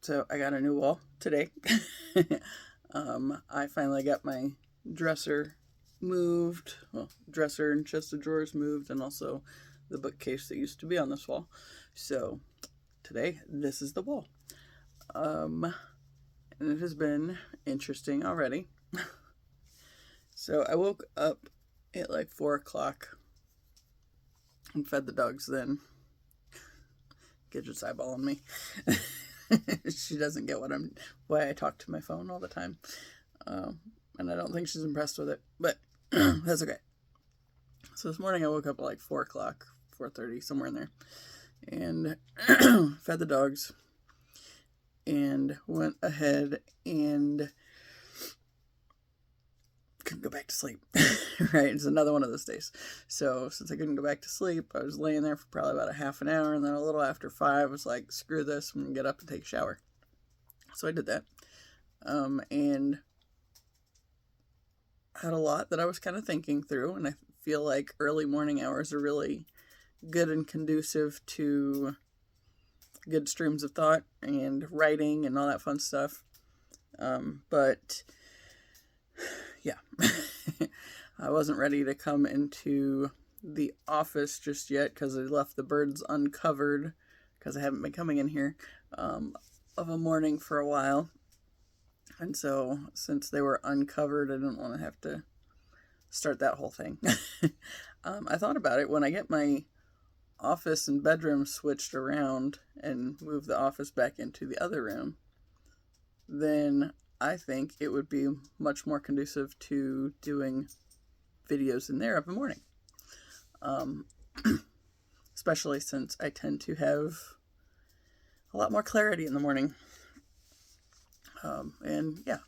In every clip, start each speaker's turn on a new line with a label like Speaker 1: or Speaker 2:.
Speaker 1: So I got a new wall today. I finally got my dresser moved. Well, dresser and chest of drawers moved, and also the bookcase that used to be on this wall. So today, this is the wall. And it has been interesting already. So I woke up at like 4 o'clock and fed the dogs then. Gidget's eyeballing me. She doesn't get why I talk to my phone all the time. And I don't think she's impressed with it, but that's okay. So this morning I woke up at like 4 o'clock, 4:30, somewhere in there, and fed the dogs and went ahead and couldn't go back to sleep. Right, it's another one of those days. So since I couldn't go back to sleep, I was laying there for probably about a half an hour, and then a little after 5 I was like, screw this, I'm gonna get up and take a shower. So I did that, and had a lot that I was kind of thinking through, and I feel like early morning hours are really good and conducive to good streams of thought and writing and all that fun stuff. But yeah, I wasn't ready to come into the office just yet because I left the birds uncovered because I haven't been coming in here of a morning for a while. And so since they were uncovered, I didn't want to have to start that whole thing. I thought about it when I get my office and bedroom switched around and move the office back into the other room, then I think it would be much more conducive to doing videos in there of the morning. Especially since I tend to have a lot more clarity in the morning. And yeah.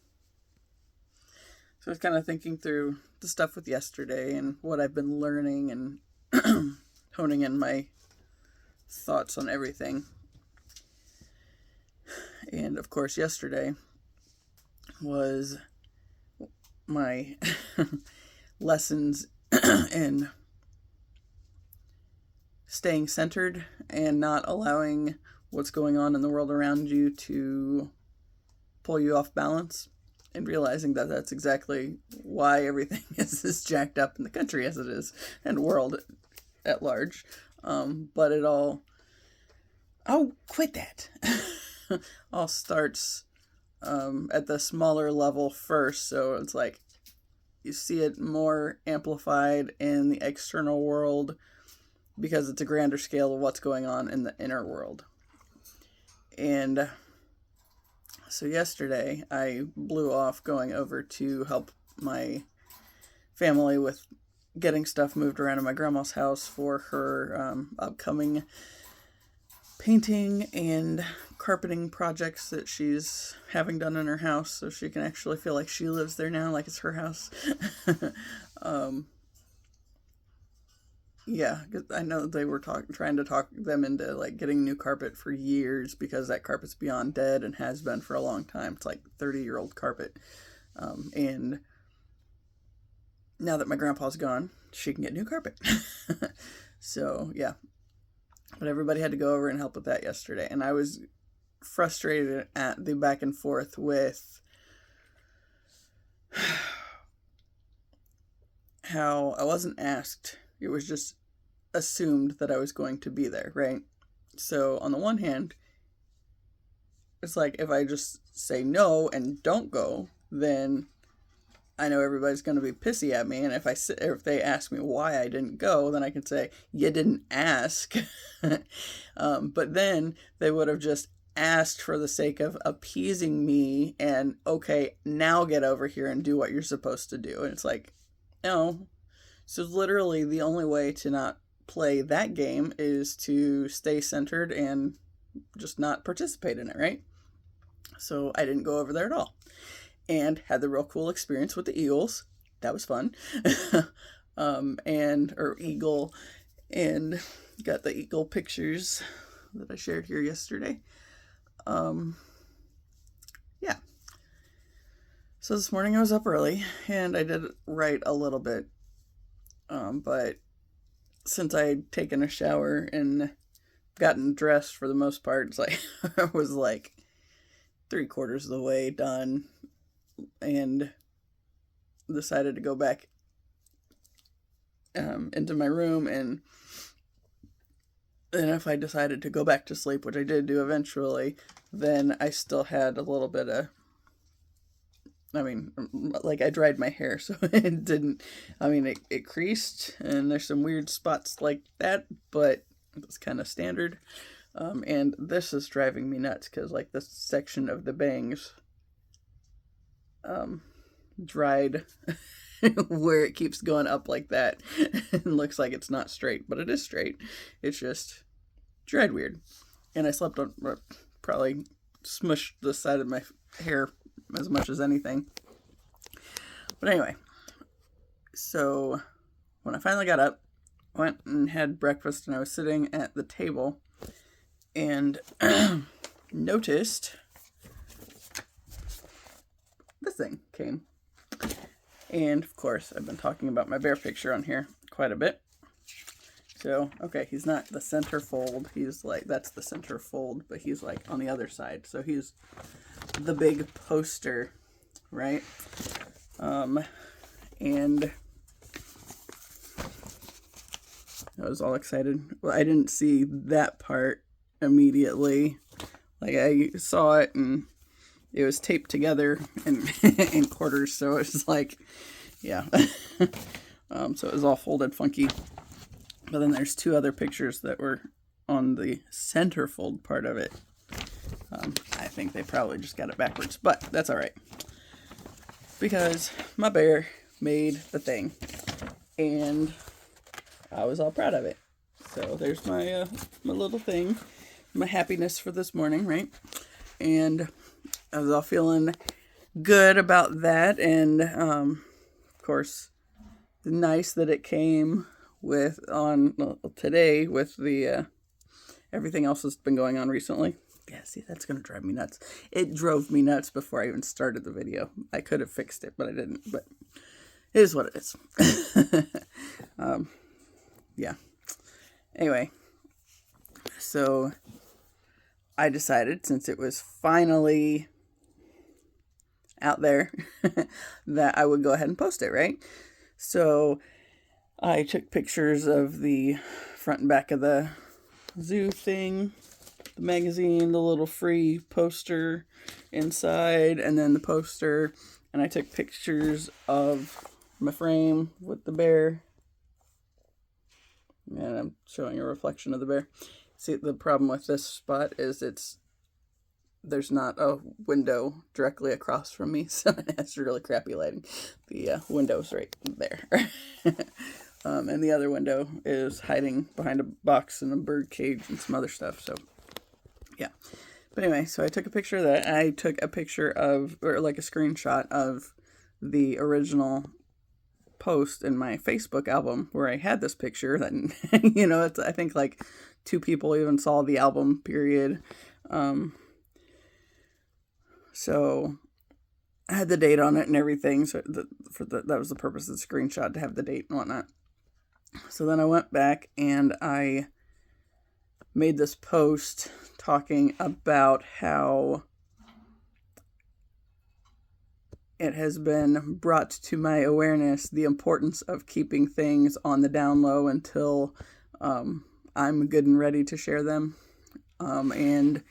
Speaker 1: So I was kind of thinking through the stuff with yesterday and what I've been learning and honing in my thoughts on everything. And of course, yesterday was my lessons in staying centered and not allowing what's going on in the world around you to pull you off balance, and realizing that that's exactly why everything is as jacked up in the country as it is and world at large. But it all, quit that. All starts at the smaller level first. So it's like you see it more amplified in the external world because it's a grander scale of what's going on in the inner world. And so yesterday I blew off going over to help my family with getting stuff moved around in my grandma's house for her upcoming painting and carpeting projects that she's having done in her house, so she can actually feel like she lives there now, like it's her house. Yeah, cause I know they were trying to talk them into like getting new carpet for years because that carpet's beyond dead and has been for a long time. It's like 30-year-old carpet. And now that my grandpa's gone, she can get new carpet. So, yeah. But everybody had to go over and help with that yesterday. And I was frustrated at the back and forth with how I wasn't asked. It was just assumed that I was going to be there, right? So on the one hand, it's like if I just say no and don't go, then I know everybody's going to be pissy at me. And if they ask me why I didn't go, then I can say, you didn't ask. But then they would have just asked for the sake of appeasing me and, okay, now get over here and do what you're supposed to do. And it's like, no. So literally the only way to not play that game is to stay centered and just not participate in it, right? So I didn't go over there at all. And had the real cool experience with the eagles. That was fun. Eagle, and got the eagle pictures that I shared here yesterday. Yeah. So this morning I was up early, and I did write a little bit. But since I had taken a shower and gotten dressed for the most part, it's like I was like 3/4 of the way done and decided to go back into my room, and if I decided to go back to sleep, which I did do eventually, then I still had a little bit of, like I dried my hair, so it didn't, it creased, and there's some weird spots like that, but it's kind of standard. And this is driving me nuts, because like this section of the bangs dried where it keeps going up like that. It looks like it's not straight, but it is straight. It's just dried weird. And I slept on, probably smushed the side of my hair as much as anything. But anyway, so when I finally got up, went and had breakfast, and I was sitting at the table and noticed this thing came. And of course, I've been talking about my bear picture on here quite a bit. So, okay, he's not the center fold. He's like, that's the center fold, but he's like on the other side. So he's the big poster, right? And I was all excited. Well, I didn't see that part immediately. Like, I saw it, and it was taped together in quarters, so it was like, yeah. So it was all folded funky. But then there's 2 other pictures that were on the center fold part of it. I think they probably just got it backwards, but that's all right, because my bear made the thing, and I was all proud of it. So there's my my little thing, my happiness for this morning, right? And I was all feeling good about that, and of course, nice that it came with today with the everything else that's been going on recently. Yeah, see, that's gonna drive me nuts. It drove me nuts before I even started the video. I could have fixed it, but I didn't. But it is what it is. Yeah. Anyway, so I decided, since it was finally out there, that I would go ahead and post it, right? So I took pictures of the front and back of the zoo thing, the magazine, the little free poster inside, and then the poster, and I took pictures of my frame with the bear, and I'm showing a reflection of the bear. See, the problem with this spot is there's not a window directly across from me, so it has really crappy lighting. The window's right there. And the other window is hiding behind a box and a bird cage and some other stuff, so yeah. But anyway, so I took a picture of that. I took a picture of, or like a screenshot of the original post in my Facebook album where I had this picture that, it's, I think like 2 people even saw the album, period. So I had the date on it and everything. So that was the purpose of the screenshot, to have the date and whatnot. So then I went back and I made this post talking about how it has been brought to my awareness the importance of keeping things on the down low until I'm good and ready to share them. And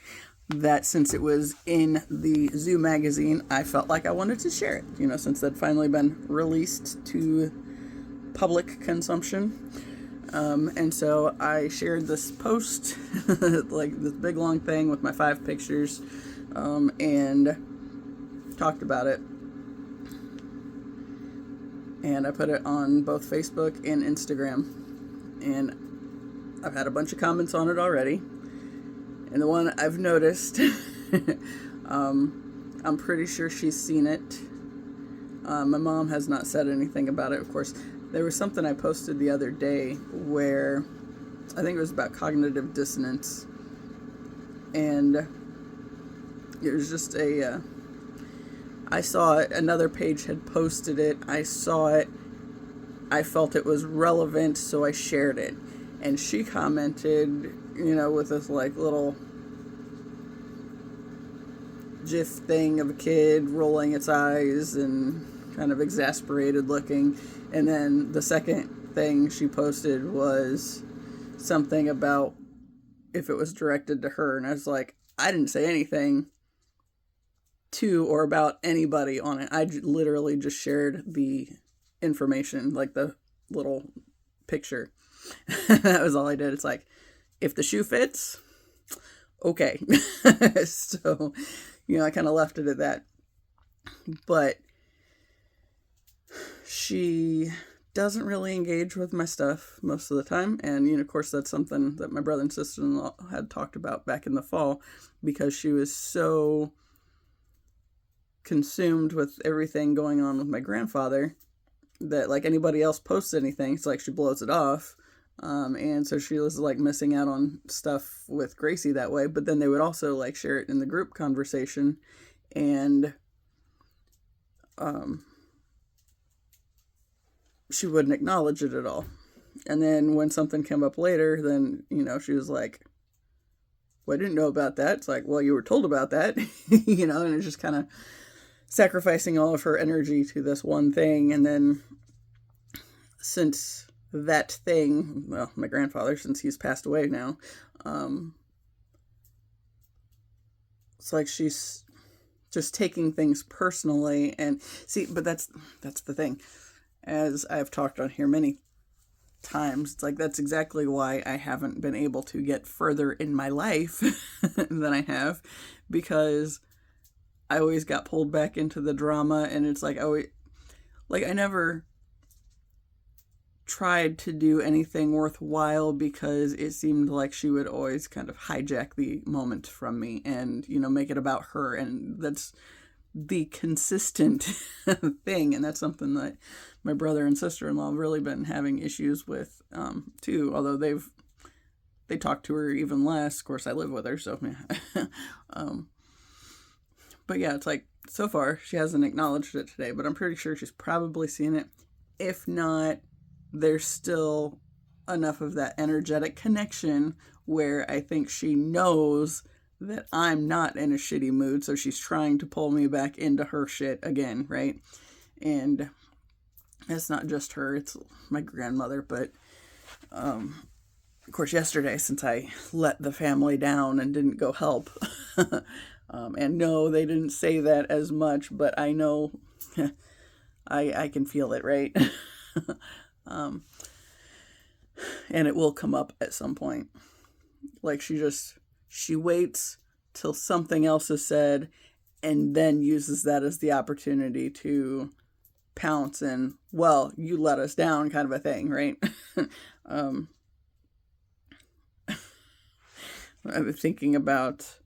Speaker 1: that since it was in the Zoo magazine, I felt like I wanted to share it, since it had finally been released to public consumption. And so I shared this post, like this big long thing with my 5 pictures, and talked about it. And I put it on both Facebook and Instagram. And I've had a bunch of comments on it already. And the one I've noticed, I'm pretty sure she's seen it. My mom has not said anything about it, of course. There was something I posted the other day where I think it was about cognitive dissonance. And it was just I saw it, another page had posted it, I saw it, I felt it was relevant, so I shared it. And she commented, with this like little GIF thing of a kid rolling its eyes and kind of exasperated looking. And then the second thing she posted was something about if it was directed to her. And I was like, I didn't say anything to or about anybody on it. I literally just shared the information, like the little picture. That was all I did. It's like, if the shoe fits, okay. So, I kind of left it at that. But she doesn't really engage with my stuff most of the time. And, of course, that's something that my brother and sister-in-law had talked about back in the fall, because she was so consumed with everything going on with my grandfather that, like, anybody else posts anything, it's like she blows it off. And so she was, like, missing out on stuff with Gracie that way. But then they would also, like, share it in the group conversation. And she wouldn't acknowledge it at all. And then when something came up later, then, she was like, well, I didn't know about that. It's like, well, you were told about that, and it's just kind of sacrificing all of her energy to this one thing. And then since that thing, well, my grandfather, since he's passed away now, it's like she's just taking things personally. And see, but that's the thing. As I've talked on here many times, it's like that's exactly why I haven't been able to get further in my life than I have, because I always got pulled back into the drama. And it's like, I never tried to do anything worthwhile, because it seemed like she would always kind of hijack the moment from me and, make it about her. And that's the consistent thing. And that's something that my brother and sister-in-law have really been having issues with, too. Although they talk to her even less. Of course, I live with her, so yeah. But yeah, it's like, so far, she hasn't acknowledged it today, but I'm pretty sure she's probably seen it. If not, there's still enough of that energetic connection where I think she knows that I'm not in a shitty mood, so she's trying to pull me back into her shit again, right? And it's not just her, it's my grandmother. But of course, yesterday, since I let the family down and didn't go help, and no, they didn't say that as much, but I know I can feel it, right? And it will come up at some point. Like, she waits till something else is said and then uses that as the opportunity to pounce and, well, you let us down, kind of a thing, right? I'm thinking about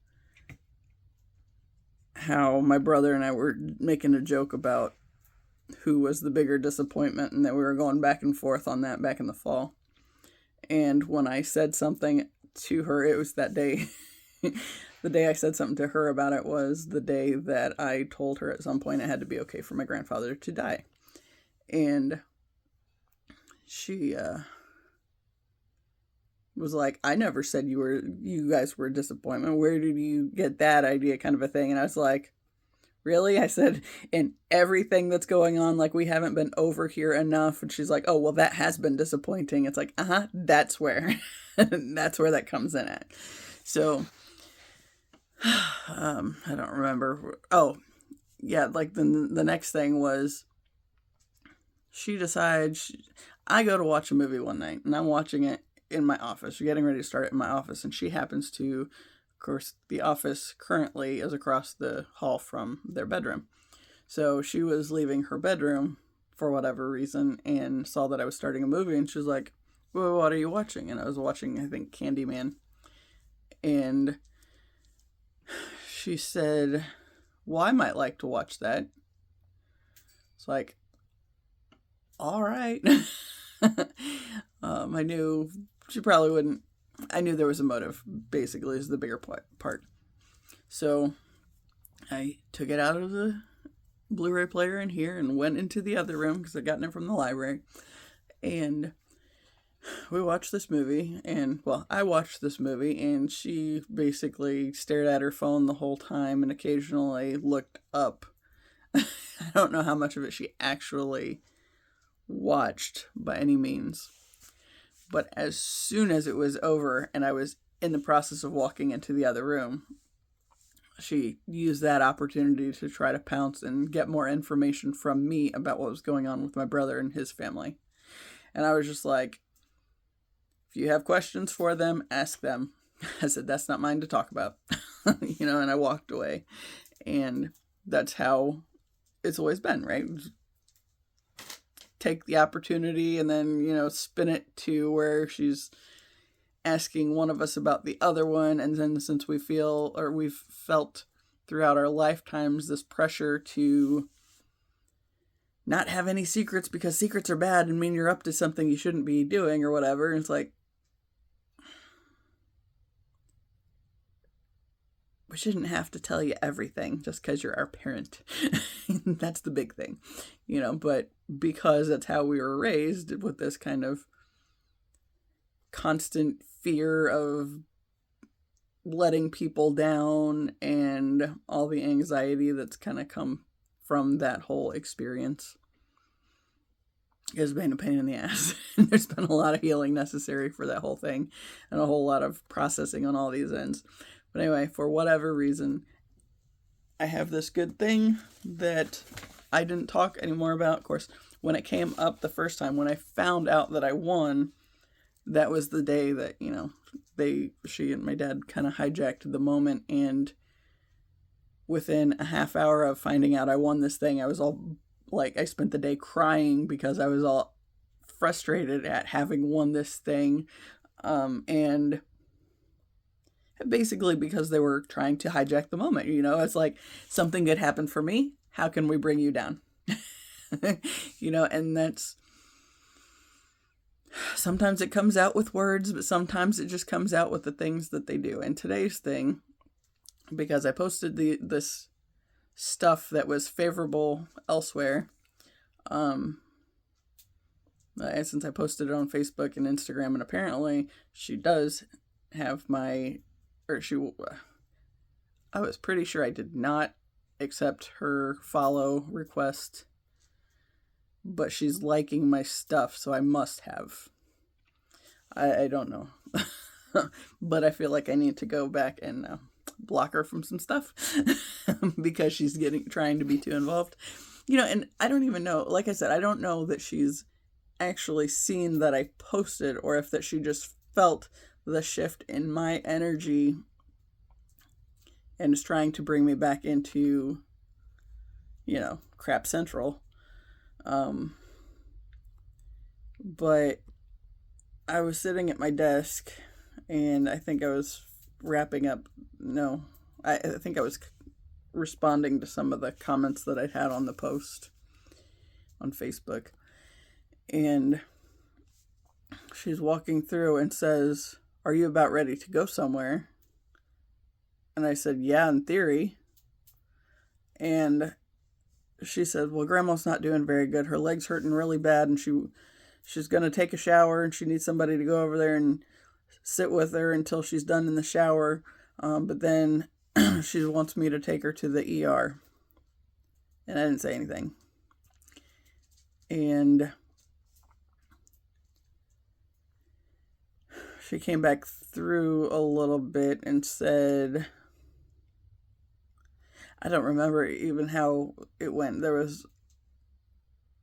Speaker 1: how my brother and I were making a joke about who was the bigger disappointment, and that we were going back and forth on that back in the fall. And when I said something to her, it was that day. The day I said something to her about it was the day that I told her at some point it had to be okay for my grandfather to die. And she was like, I never said you guys were a disappointment. Where did you get that idea, kind of a thing? And I was like, really? I said, in everything that's going on, like, we haven't been over here enough. And she's like, oh, well, that has been disappointing. It's like, that's where, that's where that comes in at. So, I don't remember. Oh, yeah, like, the next thing was, she decides, I go to watch a movie one night, and I'm watching it in my office. We're getting ready to start it in my office, and she happens to, of course, the office currently is across the hall from their bedroom. So she was leaving her bedroom for whatever reason and saw that I was starting a movie, and she was like, well, what are you watching? And I was watching, I think, Candyman. And she said, well, I might like to watch that. It's like, all right. I knew she probably wouldn't. I knew there was a motive, basically, is the bigger part. So I took it out of the Blu-ray player in here and went into the other room, because I got it from the library. And we watched this movie, and, well, I watched this movie, and she basically stared at her phone the whole time and occasionally looked up. I don't know how much of it she actually watched by any means. But as soon as it was over and I was in the process of walking into the other room, she used that opportunity to try to pounce and get more information from me about what was going on with my brother and his family. And I was just like, if you have questions for them, ask them. I said, that's not mine to talk about. And I walked away. And that's how it's always been, right? Take the opportunity and then, spin it to where she's asking one of us about the other one. And then since we've felt throughout our lifetimes this pressure to not have any secrets because secrets are bad and mean you're up to something you shouldn't be doing or whatever. And it's like, we shouldn't have to tell you everything just because you're our parent. That's the big thing, but because that's how we were raised, with this kind of constant fear of letting people down and all the anxiety that's kind of come from that whole experience, has been a pain in the ass. There's been a lot of healing necessary for that whole thing and a whole lot of processing on all these ends. But anyway, for whatever reason, I have this good thing that I didn't talk anymore about. Of course, when it came up the first time, when I found out that I won, that was the day that, she and my dad kind of hijacked the moment. And within a half hour of finding out I won this thing, I was all like, I spent the day crying because I was all frustrated at having won this thing. And basically because they were trying to hijack the moment, it's like, something good happened for me. How can we bring you down? And that's, sometimes it comes out with words, but sometimes it just comes out with the things that they do. And today's thing, because I posted this stuff that was favorable elsewhere, since I posted it on Facebook and Instagram, and apparently she does have I was pretty sure I did not accept her follow request, but she's liking my stuff, so I must have. I don't know. But I feel like I need to go back and block her from some stuff because she's trying to be too involved. And I don't even know, like I said, I don't know that she's actually seen that I posted, or if that she just felt the shift in my energy and is trying to bring me back into, crap central. But I was sitting at my desk, and I think I was wrapping up. No, I think I was responding to some of the comments that I'd had on the post on Facebook. And she's walking through and says, "Are you about ready to go somewhere?" And I said, "Yeah, in theory." And she said, "Well, Grandma's not doing very good. Her leg's hurting really bad, and she's going to take a shower, and she needs somebody to go over there and sit with her until she's done in the shower. But then she wants me to take her to the ER." And I didn't say anything. And she came back through a little bit and said, I don't remember even how it went. There was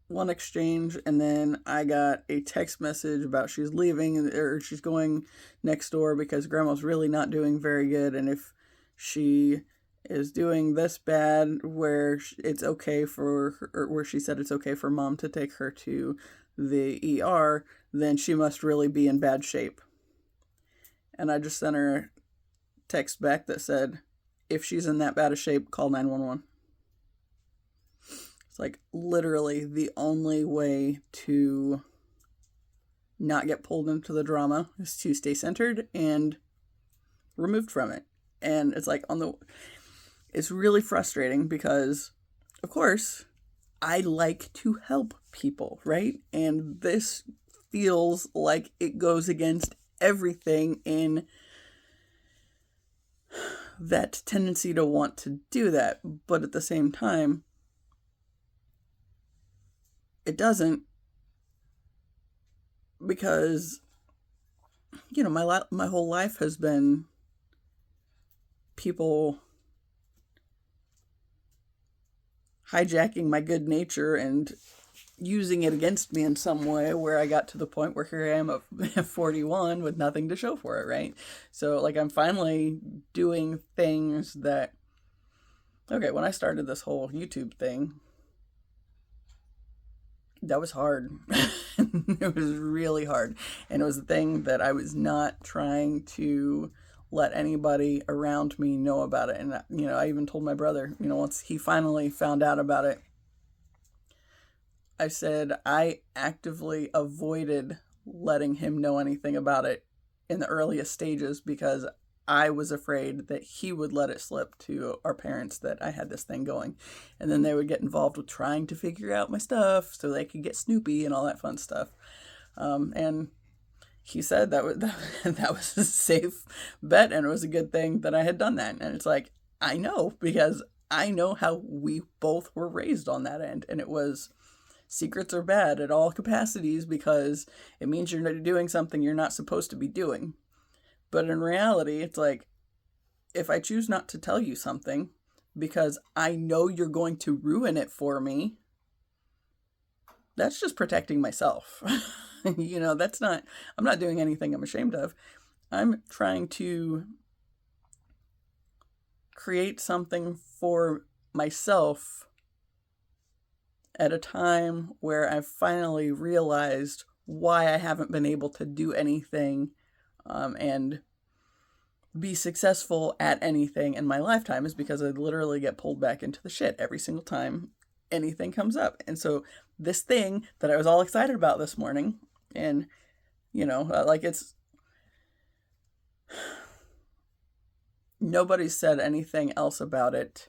Speaker 1: one exchange, and then I got a text message about she's leaving, or she's going next door because Grandma's really not doing very good, and if she is doing this bad where it's okay for her, or where she said it's okay for Mom to take her to the ER, then she must really be in bad shape. And I just sent her a text back that said, if she's in that bad of shape, call 911. It's like literally the only way to not get pulled into the drama is to stay centered and removed from it. And it's like it's really frustrating because, of course, I like to help people, right? And this feels like it goes against everything in that tendency to want to do that. But at the same time, it doesn't, because, my whole life has been people hijacking my good nature and using it against me in some way, where I got to the point where here I am at 41 with nothing to show for it, right? So, like, I'm finally doing things that, okay, when I started this whole YouTube thing, that was hard. It was really hard. And it was a thing that I was not trying to let anybody around me know about it. And, I even told my brother, once he finally found out about it, I said I actively avoided letting him know anything about it in the earliest stages, because I was afraid that he would let it slip to our parents that I had this thing going. And then they would get involved with trying to figure out my stuff so they could get Snoopy and all that fun stuff. And he said that was a safe bet, and it was a good thing that I had done that. And it's like, I know, because I know how we both were raised on that end. And it was, secrets are bad at all capacities, because it means you're doing something you're not supposed to be doing. But in reality, it's like, if I choose not to tell you something because I know you're going to ruin it for me, that's just protecting myself. I'm not doing anything I'm ashamed of. I'm trying to create something for myself at a time where I've finally realized why I haven't been able to do anything and be successful at anything in my lifetime, is because I literally get pulled back into the shit every single time anything comes up. And so this thing that I was all excited about this morning, and, it's, nobody said anything else about it,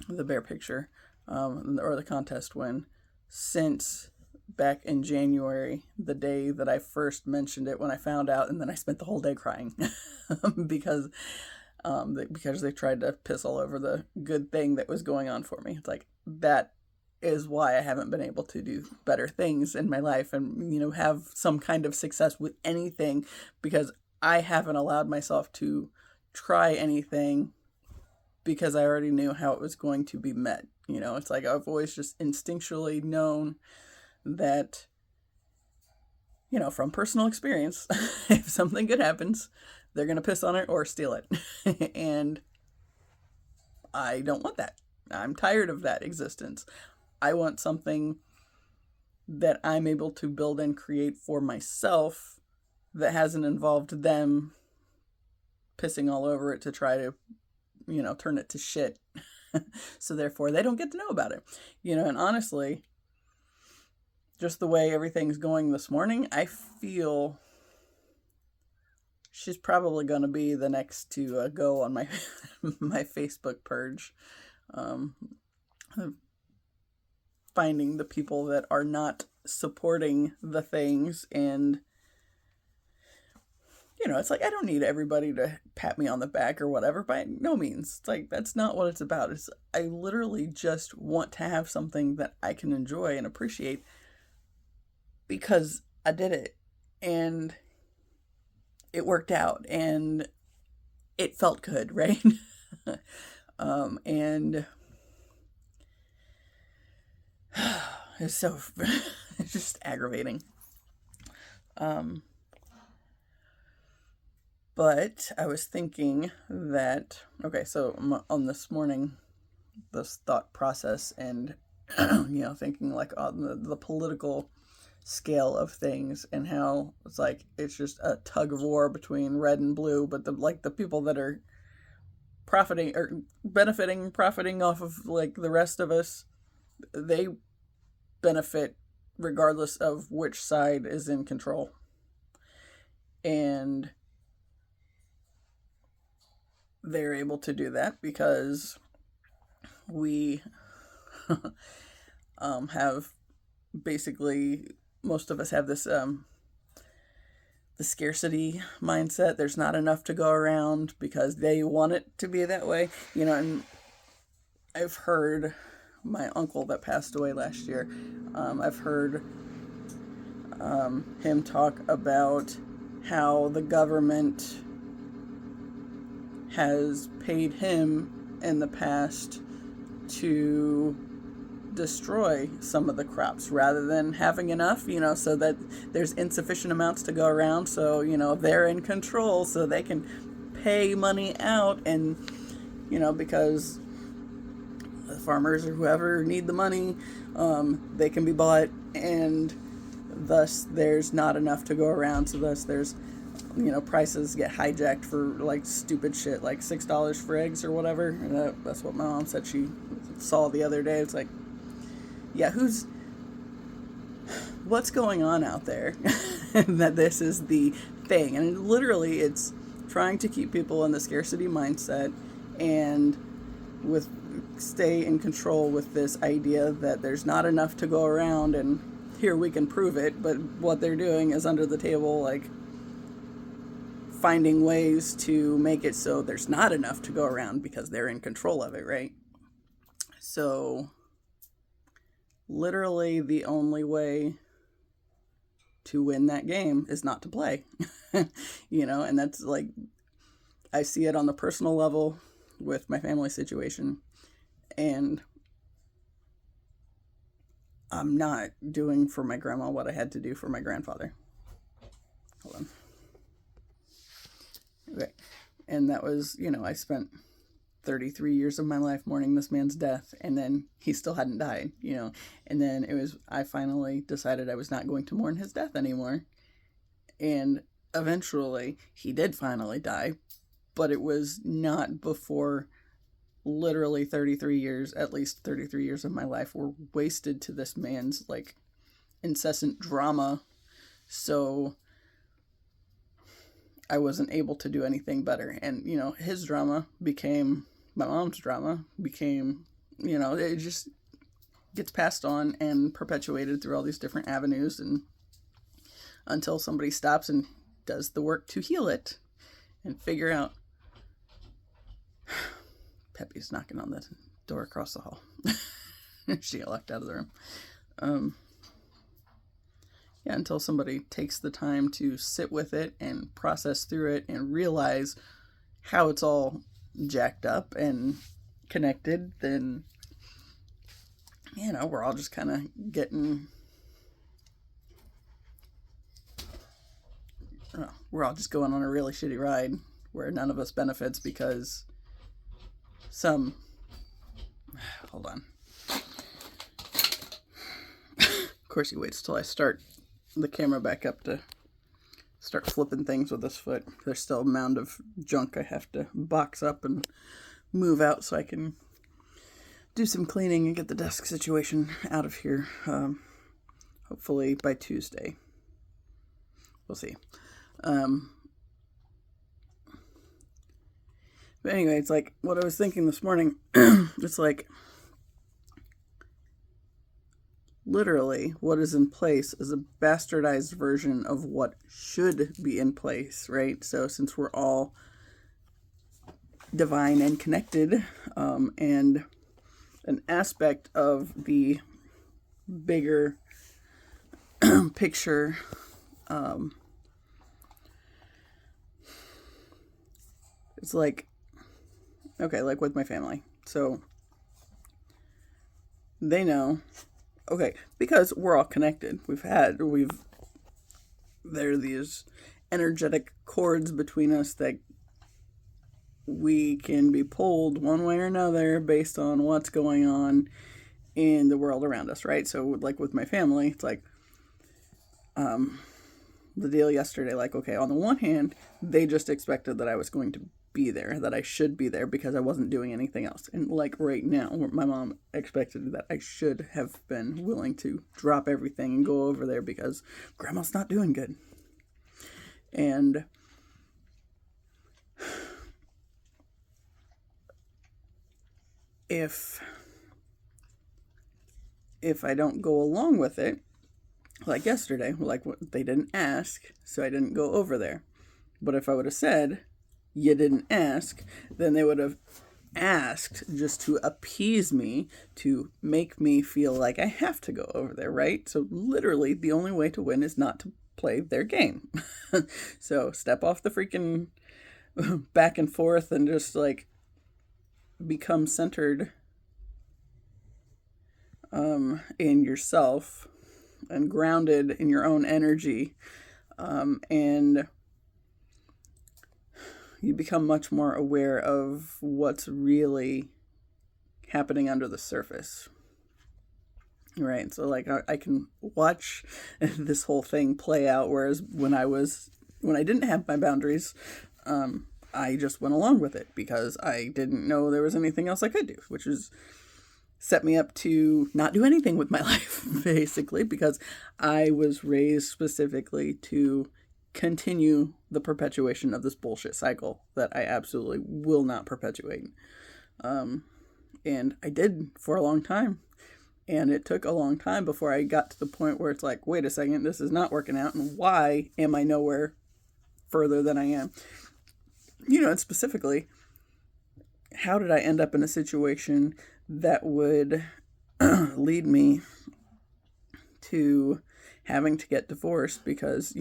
Speaker 1: the bear picture, or the contest win, since back in January, the day that I first mentioned it when I found out, and then I spent the whole day crying because they tried to piss all over the good thing that was going on for me. It's like, that is why I haven't been able to do better things in my life and, have some kind of success with anything, because I haven't allowed myself to try anything because I already knew how it was going to be met. It's like, I've always just instinctually known that, from personal experience, if something good happens, they're going to piss on it or steal it. And I don't want that. I'm tired of that existence. I want something that I'm able to build and create for myself that hasn't involved them pissing all over it to try to, turn it to shit. So therefore they don't get to know about it. And honestly, just the way everything's going this morning, I feel she's probably going to be the next to go on my my Facebook purge. Finding the people that are not supporting the things, and it's like, I don't need everybody to pat me on the back or whatever, by no means. It's like, that's not what it's about. I literally just want to have something that I can enjoy and appreciate because I did it and it worked out and it felt good, right? And it's it's just aggravating. But I was thinking that, okay, so on this morning, this thought process and, thinking like on the political scale of things and how it's like, it's just a tug of war between red and blue, but the people that are profiting off of like the rest of us, they benefit regardless of which side is in control. And they're able to do that because we have basically most of us have this the scarcity mindset. There's not enough to go around because they want it to be that way, and I've heard my uncle that passed away last year, I've heard him talk about how the government has paid him in the past to destroy some of the crops rather than having enough, so that there's insufficient amounts to go around. So, they're in control, so they can pay money out, and, because the farmers or whoever need the money, they can be bought, and thus there's not enough to go around. So thus there's, prices get hijacked for like stupid shit, like $6 for eggs or whatever. And that's what my mom said she saw the other day. It's like, yeah, what's going on out there? That this is the thing. And literally it's trying to keep people in the scarcity mindset and stay in control with this idea that there's not enough to go around, and here we can prove it. But what they're doing is under the table, like finding ways to make it so there's not enough to go around because they're in control of it, right? So literally the only way to win that game is not to play. And that's like, I see it on the personal level with my family situation, and I'm not doing for my grandma what I had to do for my grandfather. Hold on. Okay. And that was, I spent 33 years of my life mourning this man's death, and then he still hadn't died, and then I finally decided I was not going to mourn his death anymore. And eventually he did finally die, but it was not before literally 33 years, at least 33 years of my life were wasted to this man's like incessant drama. So I wasn't able to do anything better. And, his drama became my mom's drama, it just gets passed on and perpetuated through all these different avenues, and until somebody stops and does the work to heal it and figure out. Peppy's knocking on the door across the hall. She got locked out of the room. Until somebody takes the time to sit with it and process through it and realize how it's all jacked up and connected, then, we're all just kind of getting, we're all just going on a really shitty ride where none of us benefits because hold on. Of course he waits till I start the camera back up to start flipping things with this foot. There's still a mound of junk I have to box up and move out so I can do some cleaning and get the desk situation out of here. Hopefully by Tuesday. We'll see. But anyway, it's like what I was thinking this morning. It's like literally what is in place is a bastardized version of what should be in place, right? So since we're all divine and connected, and an aspect of the bigger picture, it's like, okay, like with my family. So they know, okay, because we're all connected. There are these energetic cords between us that we can be pulled one way or another based on what's going on in the world around us, right? So like with my family, it's like, the deal yesterday, like, okay, on the one hand, they just expected that I was going to be there, that I should be there because I wasn't doing anything else. And like right now, my mom expected that I should have been willing to drop everything and go over there because grandma's not doing good. And if I don't go along with it, Like yesterday, like they didn't ask, so I didn't go over there. But if I would have said, you didn't ask, then they would have asked just to appease me, to make me feel like I have to go over there, right? So literally the only way to win is not to play their game. So step off the freaking back and forth and just like become centered in yourself and grounded in your own energy, and you become much more aware of what's really happening under the surface. Right, so like I can watch this whole thing play out, whereas when I didn't have my boundaries, I just went along with it because I didn't know there was anything else I could do, which is set me up to not do anything with my life, basically, because I was raised specifically to continue the perpetuation of this bullshit cycle that I absolutely will not perpetuate. And I did for a long time. And it took a long time before I got to the point where it's like, wait a second, this is not working out. And why am I nowhere further than I am? And specifically, how did I end up in a situation that would lead me to having to get divorced? Because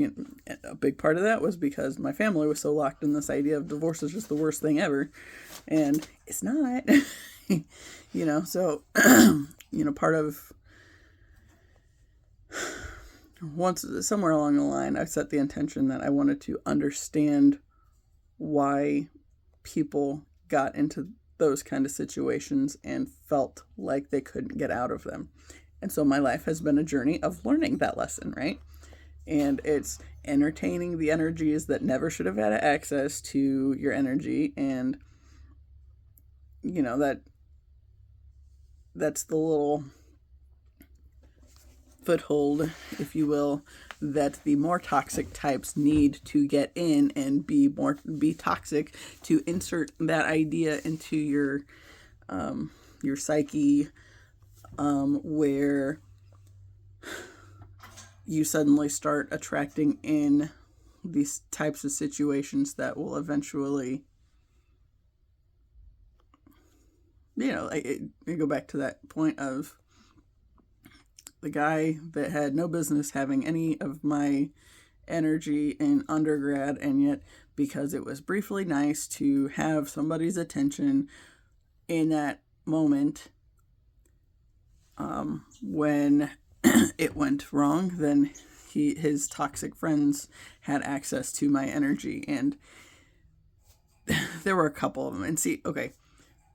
Speaker 1: a big part of that was because my family was so locked in this idea of divorce is just the worst thing ever, and it's not. So part of once somewhere along the line, I set the intention that I wanted to understand why people got into those kind of situations and felt like they couldn't get out of them. And so my life has been a journey of learning that lesson, right? And it's entertaining the energies that never should have had access to your energy. And, that's the little foothold, if you will, that the more toxic types need to get in and be toxic, to insert that idea into your psyche, where you suddenly start attracting in these types of situations that will eventually, I go back to that point of the guy that had no business having any of my energy in undergrad, and yet because it was briefly nice to have somebody's attention in that moment, when it went wrong, then his toxic friends had access to my energy. And there were a couple of them. And see, okay,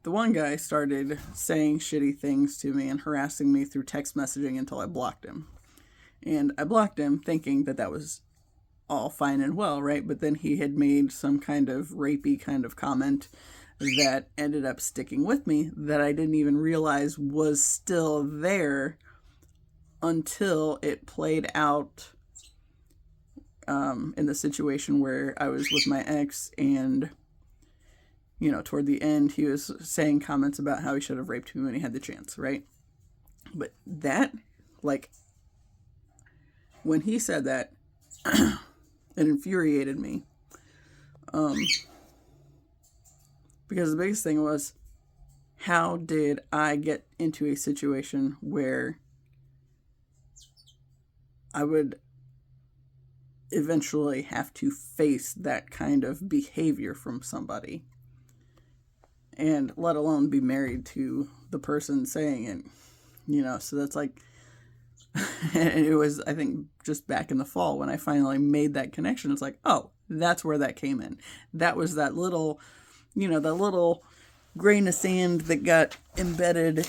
Speaker 1: the one guy started saying shitty things to me and harassing me through text messaging until I blocked him. And I blocked him thinking that was all fine and well, right? But then he had made some kind of rapey kind of comment that ended up sticking with me that I didn't even realize was still there until it played out in the situation where I was with my ex, and toward the end, he was saying comments about how he should have raped me when he had the chance, right? But that, like, when he said that, it infuriated me. Because the biggest thing was, how did I get into a situation where I would eventually have to face that kind of behavior from somebody? And let alone be married to the person saying it, so that's like, and it was, I think, just back in the fall when I finally made that connection. It's like, oh, that's where that came in. That was that little, that little grain of sand that got embedded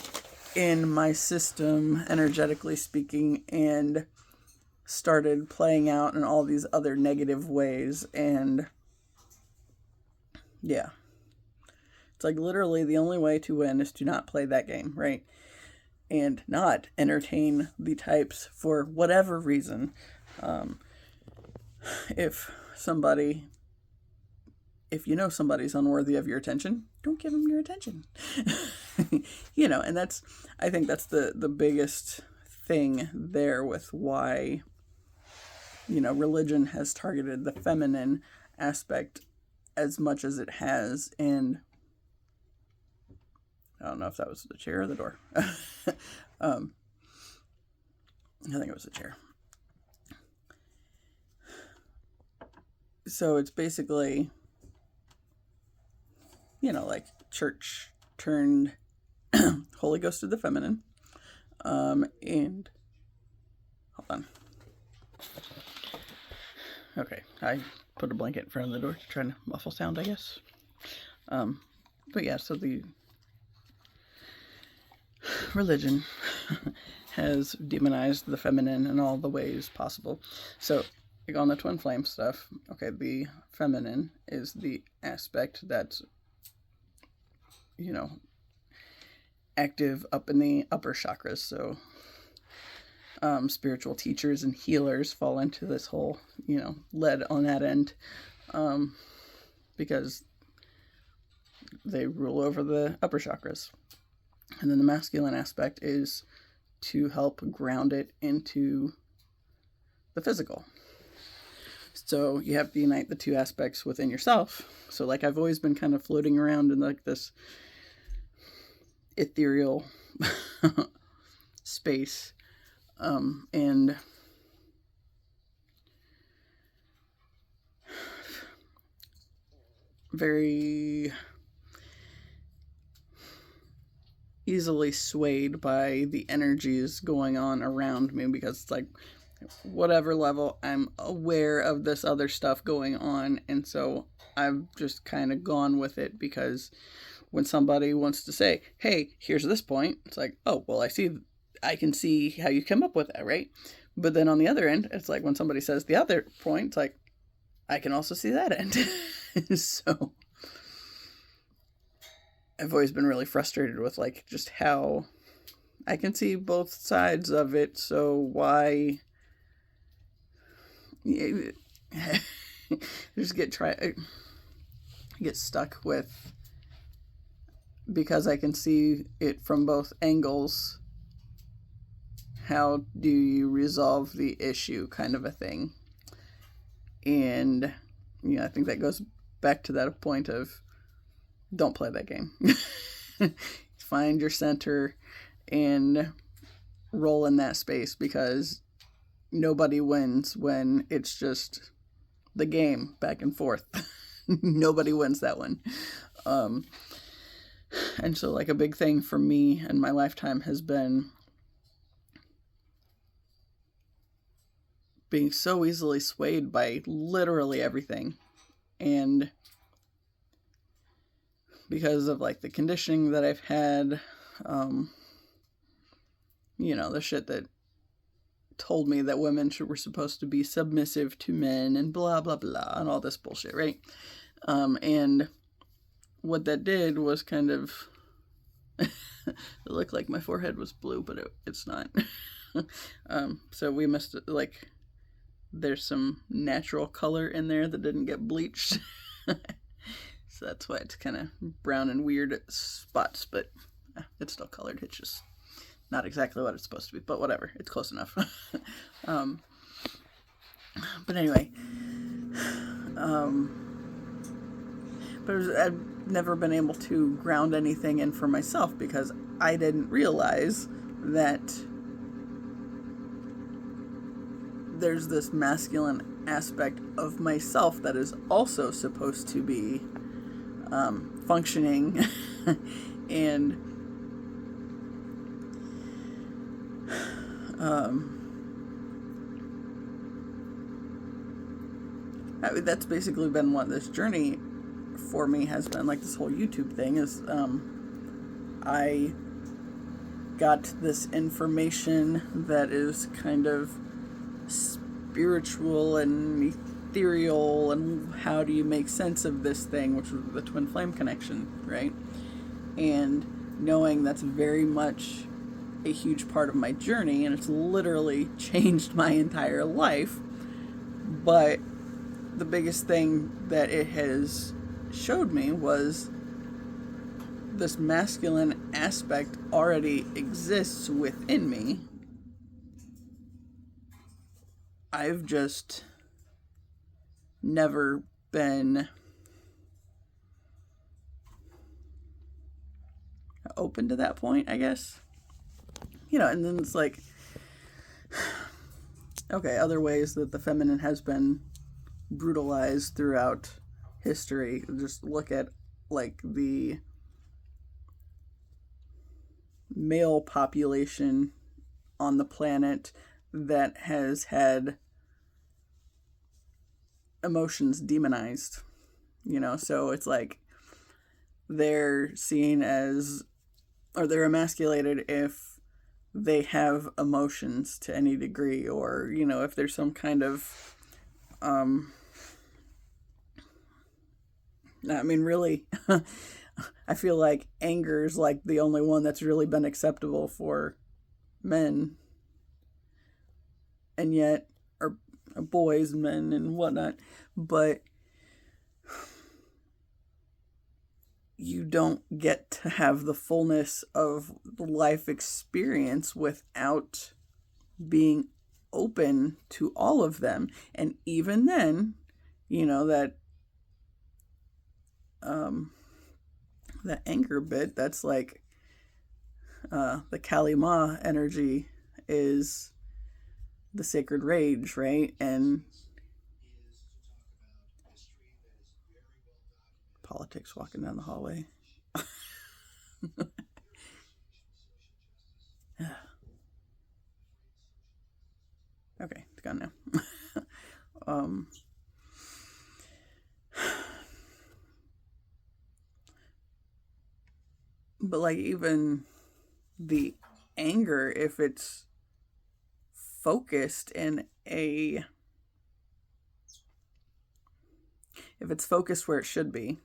Speaker 1: in my system, energetically speaking, and started playing out in all these other negative ways. And yeah. It's like literally the only way to win is to not play that game, right? And not entertain the types for whatever reason. If somebody's unworthy of your attention, don't give them your attention. And I think that's the biggest thing there with why, religion has targeted the feminine aspect as much as it has. And I don't know if that was the chair or the door. I think it was the chair. So it's basically, like church turned Holy Ghost to the feminine. And hold on. Okay, I put a blanket in front of the door to try to muffle sound, I guess. But yeah, so the religion has demonized the feminine in all the ways possible. So, like on the twin flame stuff, okay, the feminine is the aspect that's, active up in the upper chakras. So, spiritual teachers and healers fall into this whole, lead on that end, because they rule over the upper chakras. And then the masculine aspect is to help ground it into the physical. So you have to unite the two aspects within yourself. So like I've always been kind of floating around in like this ethereal space, and very easily swayed by the energies going on around me, because it's like whatever level I'm aware of this other stuff going on, and so I've just kind of gone with it, because when somebody wants to say, hey, here's this point, it's like, oh, well, I can see how you come up with that, right? But then on the other end, it's like when somebody says the other point, it's like, I can also see that end. So I've always been really frustrated with like just how I can see both sides of it. So why just get stuck with, because I can see it from both angles, how do you resolve the issue kind of a thing. And I think that goes back to that point of don't play that game. Find your center and roll in that space, because nobody wins when it's just the game back and forth. Nobody wins that one. And so like a big thing for me in my lifetime has been being so easily swayed by literally everything. And because of like the conditioning that I've had, the shit that told me that women were supposed to be submissive to men and blah, blah, blah, and all this bullshit, right? And what that did was kind of, it looked like my forehead was blue, but it's not. So we must, like, there's some natural color in there that didn't get bleached. So that's why it's kind of brown and weird spots, but it's still colored. It's just not exactly what it's supposed to be, but whatever. It's close enough. But anyway, I've never been able to ground anything in for myself, because I didn't realize that there's this masculine aspect of myself that is also supposed to be functioning and that's basically been what this journey for me has been, like this whole YouTube thing is, I got this information that is kind of spiritual and ethereal, and how do you make sense of this thing, which was the twin flame connection, right? And knowing that's very much a huge part of my journey, and it's literally changed my entire life. But the biggest thing that it has showed me was this masculine aspect already exists within me, I've just never been open to that point, I guess. And then it's like, okay, other ways that the feminine has been brutalized throughout history. Just look at like the male population on the planet that has had emotions demonized, so it's like they're seen as, or they're emasculated if they have emotions to any degree, or if there's some kind of really I feel like anger is like the only one that's really been acceptable for men, and yet, or boys, men, and whatnot, but you don't get to have the fullness of life experience without being open to all of them. And even then, that that anger bit, that's like the Kali Ma energy is the sacred rage, right? And politics walking down the hallway. Okay, it's gone now. But like even the anger, if it's focused in if it's focused where it should be,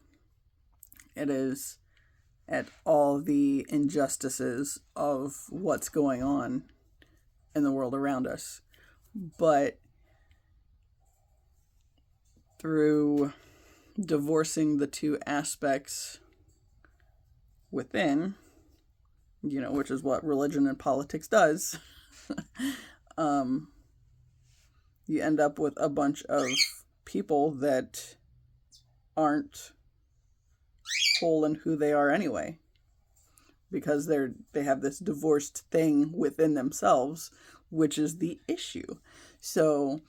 Speaker 1: it is at all the injustices of what's going on in the world around us. But through divorcing the two aspects within, which is what religion and politics does, you end up with a bunch of people that aren't whole in who they are anyway, because they have this divorced thing within themselves, which is the issue. So,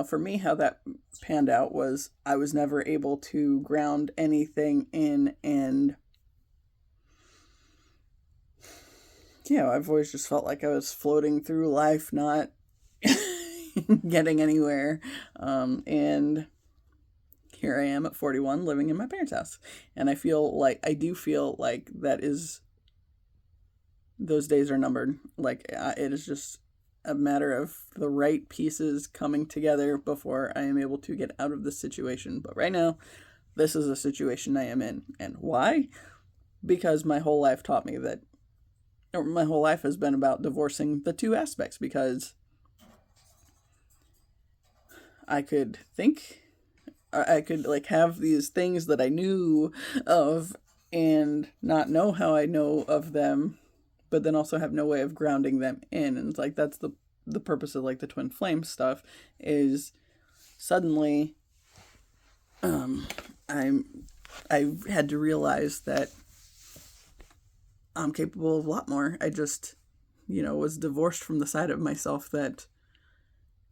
Speaker 1: for me, how that panned out was I was never able to ground anything in, and I've always just felt like I was floating through life, not getting anywhere. And here I am at 41 living in my parents' house. And I do feel like those days are numbered. Like it is just a matter of the right pieces coming together before I am able to get out of this situation. But right now, this is a situation I am in. And why? Because my whole life taught me that, or my whole life has been about divorcing the two aspects, because I could like have these things that I knew of and not know how I know of them, but then also have no way of grounding them in. And it's like, that's the purpose of like the twin flame stuff, is suddenly I had to realize that I'm capable of a lot more. I just, was divorced from the side of myself that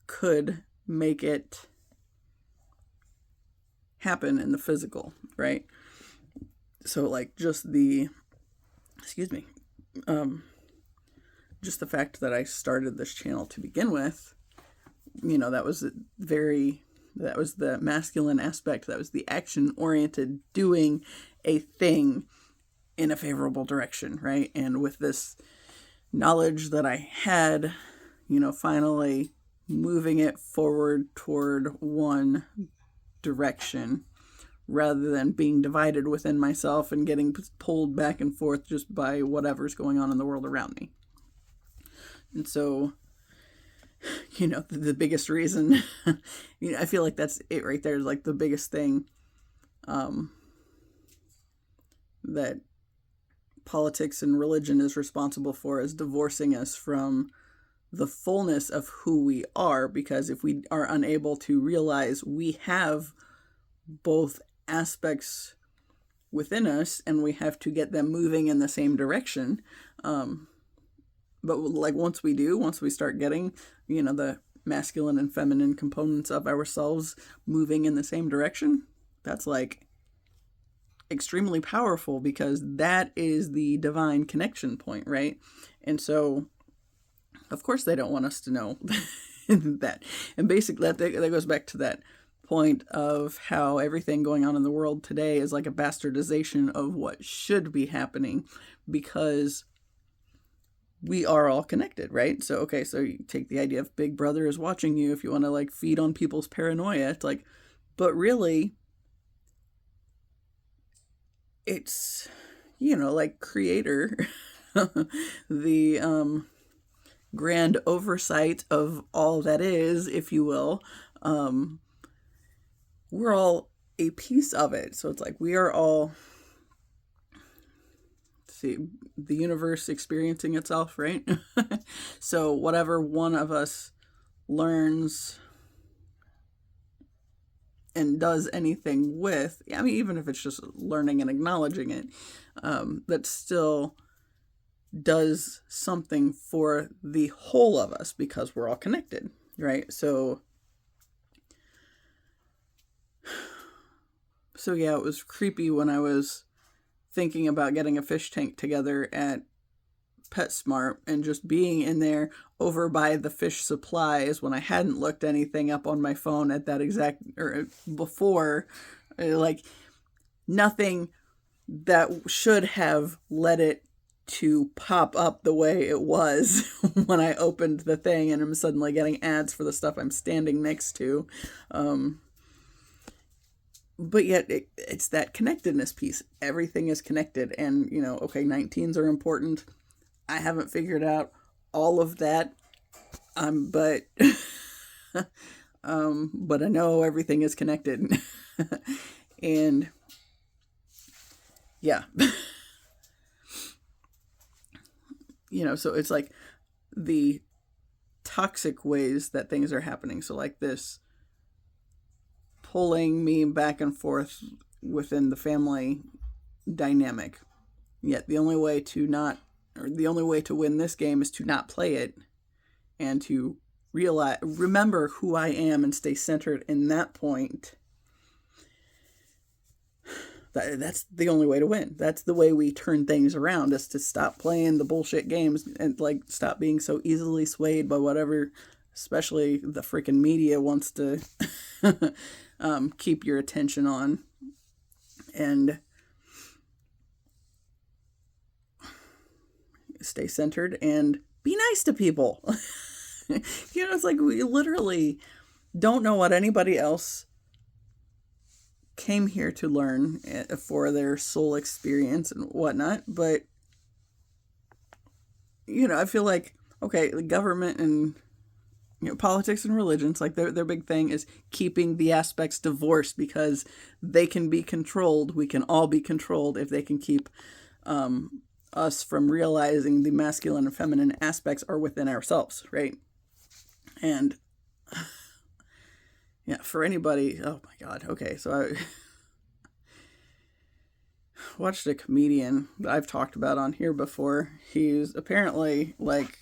Speaker 1: could make it happen in the physical, right? So like just the fact that I started this channel to begin with, that was the masculine aspect. That was the action oriented, doing a thing in a favorable direction, right? And with this knowledge that I had, finally moving it forward toward one direction, rather than being divided within myself and getting pulled back and forth just by whatever's going on in the world around me. And so, the biggest reason, I feel like that's it right there, is like the biggest thing that politics and religion is responsible for, is divorcing us from the fullness of who we are, because if we are unable to realize we have both aspects within us and we have to get them moving in the same direction, but like once we start getting, the masculine and feminine components of ourselves moving in the same direction, that's like extremely powerful, because that is the divine connection point, right? And so of course they don't want us to know that. And basically that goes back to that point of how everything going on in the world today is like a bastardization of what should be happening, because we are all connected, right? So, okay, so you take the idea of Big Brother is watching you if you want to like feed on people's paranoia. It's like, but really, it's, like Creator, the grand oversight of all that is, if you will. We're all a piece of it. So it's like we are all, see, the universe experiencing itself, right? So whatever one of us learns and does anything with, I mean, even if it's just learning and acknowledging it, that still does something for the whole of us, because we're all connected, right? So yeah, it was creepy when I was thinking about getting a fish tank together at PetSmart and just being in there over by the fish supplies when I hadn't looked anything up on my phone at that exact, or before, like nothing that should have led it to pop up the way it was when I opened the thing, and I'm suddenly getting ads for the stuff I'm standing next to. But yet it's that connectedness piece. Everything is connected, and okay, 19s are important. I haven't figured out all of that, but but I know everything is connected. And yeah. So it's like the toxic ways that things are happening. So like this pulling me back and forth within the family dynamic. Yet the only way to win this game is to not play it, and to remember who I am and stay centered in that point. That's the only way to win. That's the way we turn things around, is to stop playing the bullshit games and like stop being so easily swayed by whatever, especially the freaking media wants to keep your attention on. And stay centered and be nice to people. It's like we literally don't know what anybody else came here to learn for their soul experience and whatnot. But, I feel like, okay, the government and, politics and religions, like their big thing is keeping the aspects divorced, because they can be controlled. We can all be controlled if they can keep us from realizing the masculine and feminine aspects are within ourselves, right? And yeah, for anybody, oh my God, okay, so I watched a comedian that I've talked about on here before. He's apparently like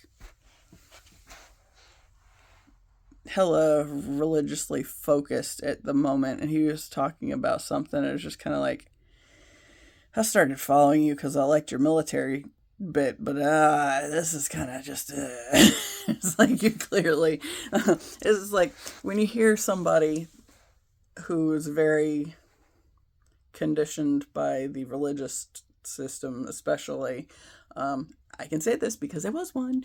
Speaker 1: hella religiously focused at the moment, and he was talking about something. It was just kind of like, I started following you because I liked your military bit, but this is kind of just it's like you clearly it's like when you hear somebody who is very conditioned by the religious system, especially, I can say this because I was one.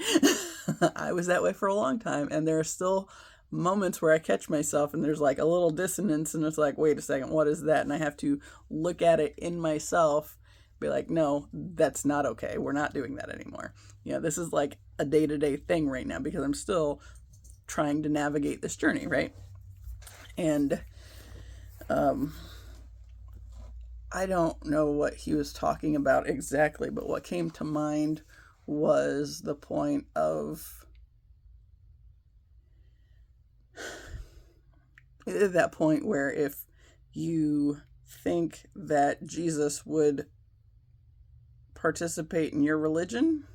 Speaker 1: I was that way for a long time, and there are still moments where I catch myself and there's like a little dissonance, and it's like, wait a second, what is that? And I have to look at it in myself, be like, no, that's not okay. We're not doing that anymore. This is like a day-to-day thing right now, because I'm still trying to navigate this journey, right? And I don't know what he was talking about exactly, but what came to mind was the point of at that point where if you think that Jesus would participate in your religion,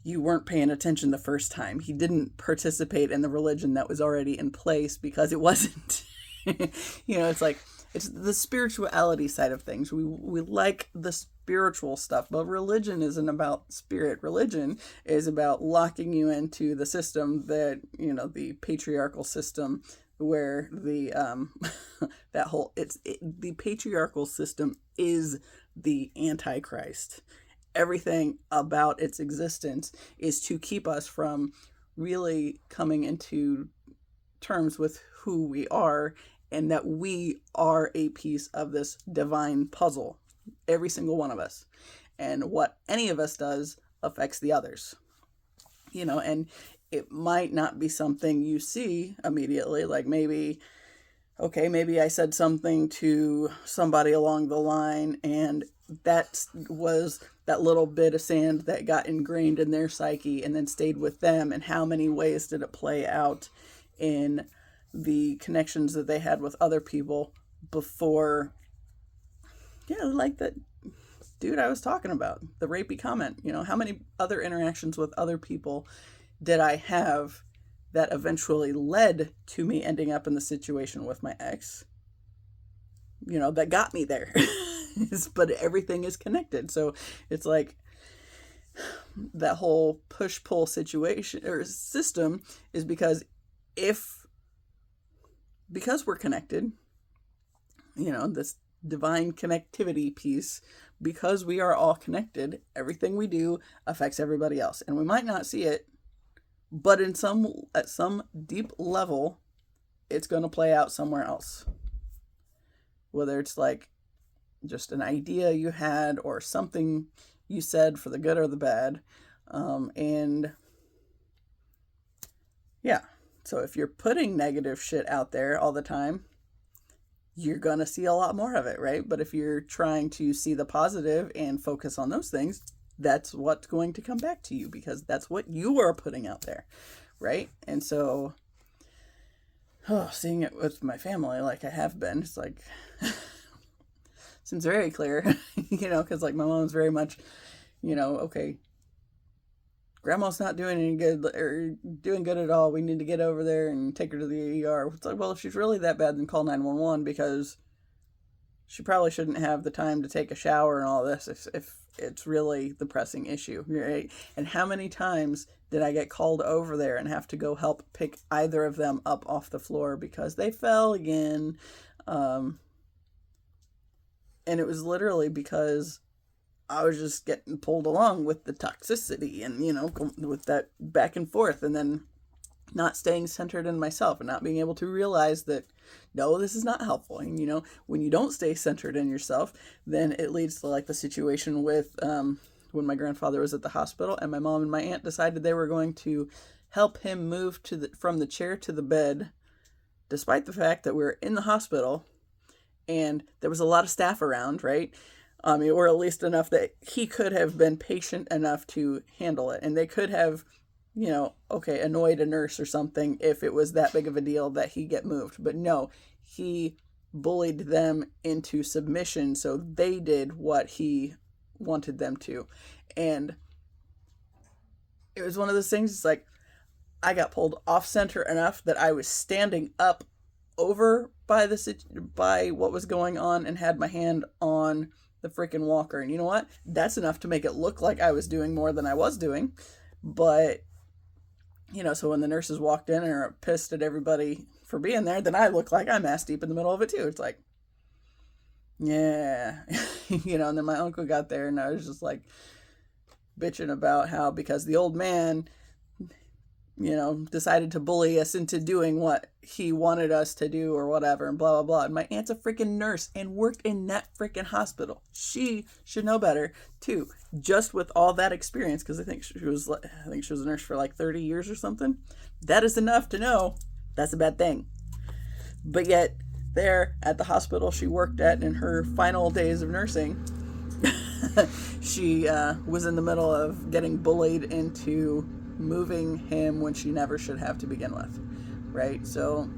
Speaker 1: you weren't paying attention the first time. He didn't participate in the religion that was already in place because it wasn't. It's like, it's the spirituality side of things. We like the spiritual stuff, but religion isn't about spirit. Religion is about locking you into the system that, the patriarchal system, where the the patriarchal system is the Antichrist. Everything about its existence is to keep us from really coming into terms with who we are, and that we are a piece of this divine puzzle, every single one of us. And what any of us does affects the others. And it might not be something you see immediately, like maybe I said something to somebody along the line, and that was that little bit of sand that got ingrained in their psyche and then stayed with them. And how many ways did it play out in the connections that they had with other people before, like that dude I was talking about, the rapey comment. How many other interactions with other people did I have that eventually led to me ending up in the situation with my ex, that got me there. But everything is connected. So it's like that whole push-pull situation or system is because we're connected, this divine connectivity piece, because we are all connected, everything we do affects everybody else. And we might not see it, but at some deep level, it's going to play out somewhere else. Whether it's like just an idea you had or something you said, for the good or the bad. So if you're putting negative shit out there all the time, you're going to see a lot more of it, right? But if you're trying to see the positive and focus on those things, that's what's going to come back to you, because that's what you are putting out there, right? And so, seeing it with my family like I have been, it's like, seems very clear, because like my mom's very much, okay, grandma's not doing any good or doing good at all. We need to get over there and take her to the ER. It's like, well, if she's really that bad, then call 911, because she probably shouldn't have the time to take a shower and all this if it's really the pressing issue, right? And how many times did I get called over there and have to go help pick either of them up off the floor because they fell again? And it was literally because I was just getting pulled along with the toxicity and, with that back and forth, and then not staying centered in myself and not being able to realize that, no, this is not helpful. And, when you don't stay centered in yourself, then it leads to like the situation with when my grandfather was at the hospital and my mom and my aunt decided they were going to help him move from the chair to the bed, despite the fact that we were in the hospital and there was a lot of staff around, right? Or at least enough that he could have been patient enough to handle it. And they could have, annoyed a nurse or something if it was that big of a deal that he get moved. But no, he bullied them into submission, so they did what he wanted them to. And it was one of those things, it's like, I got pulled off center enough that I was standing up over by what was going on and had my hand on the freaking walker. And you know what? That's enough to make it look like I was doing more than I was doing. But, so when the nurses walked in and are pissed at everybody for being there, then I look like I'm ass deep in the middle of it too. It's like, yeah, and then my uncle got there and I was just like bitching about how, because the old man, decided to bully us into doing what he wanted us to do or whatever, and blah, blah, blah. And my aunt's a freaking nurse and worked in that freaking hospital. She should know better too, just with all that experience, because I think she was a nurse for like 30 years or something. That is enough to know that's a bad thing. But yet, there at the hospital she worked at in her final days of nursing, she was in the middle of getting bullied into moving him when she never should have to begin with, right? So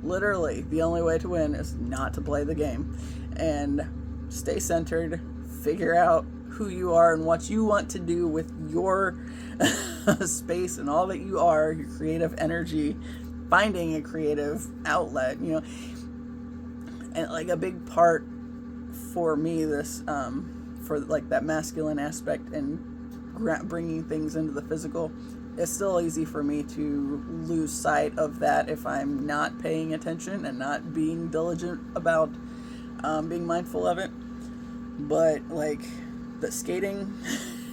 Speaker 1: literally the only way to win is not to play the game and stay centered, figure out who you are and what you want to do with your space and all that you are, your creative energy, finding a creative outlet, you know. And like a big part for me, this for like that masculine aspect and bringing things into the physical, it's still easy for me to lose sight of that if I'm not paying attention and not being diligent about being mindful of it. But like the skating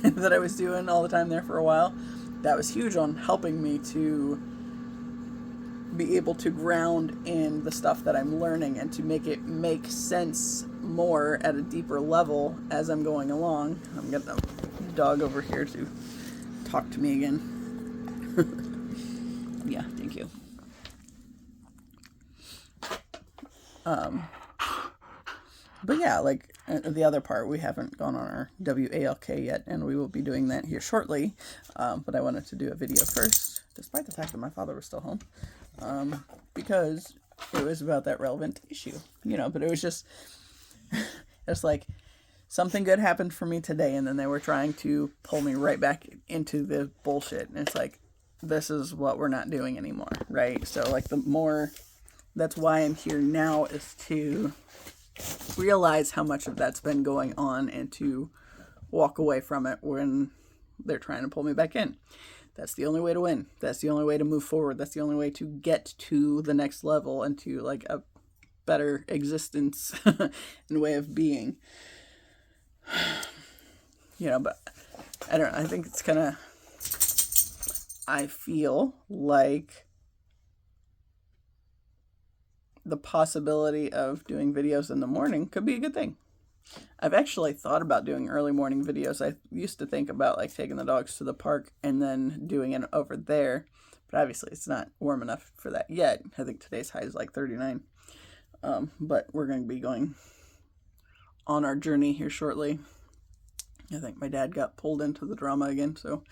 Speaker 1: that I was doing all the time there for a while, that was huge on helping me to be able to ground in the stuff that I'm learning and to make it make sense more at a deeper level as I'm going along. I'm getting a dog over here to talk to me again. Yeah, thank you. But yeah, like the other part, we haven't gone on our WALK yet, and we will be doing that here shortly. But I wanted to do a video first, despite the fact that my father was still home, because it was about that relevant issue, you know. But it was just, it's like something good happened for me today, and then they were trying to pull me right back into the bullshit. And it's like, this is what we're not doing anymore, right? So like that's why I'm here now, is to realize how much of that's been going on and to walk away from it when they're trying to pull me back in. That's the only way to win. That's the only way to move forward. That's the only way to get to the next level and to like a better existence and way of being. You know, but I don't know. I think it's kind of, I feel like the possibility of doing videos in the morning could be a good thing. I've actually thought about doing early morning videos. I used to think about like taking the dogs to the park and then doing it over there, but obviously it's not warm enough for that yet. I think today's high is like 39. But we're going to be going on our journey here shortly. I think my dad got pulled into the drama again, so.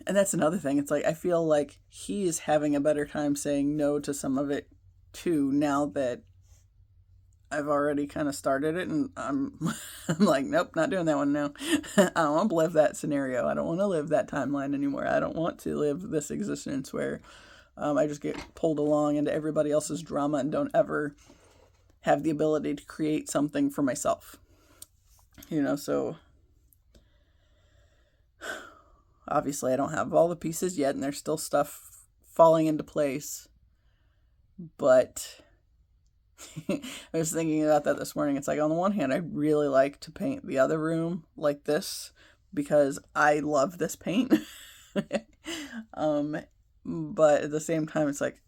Speaker 1: And that's another thing. It's like, I feel like he's having a better time saying no to some of it too, now that I've already kind of started it, and I'm like, nope, not doing that one now. I don't want to live that scenario. I don't want to live that timeline anymore. I don't want to live this existence where I just get pulled along into everybody else's drama and don't ever have the ability to create something for myself. You know, so obviously I don't have all the pieces yet, and there's still stuff falling into place. But I was thinking about that this morning. It's like, on the one hand, I really like to paint the other room like this because I love this paint. But at the same time, it's like,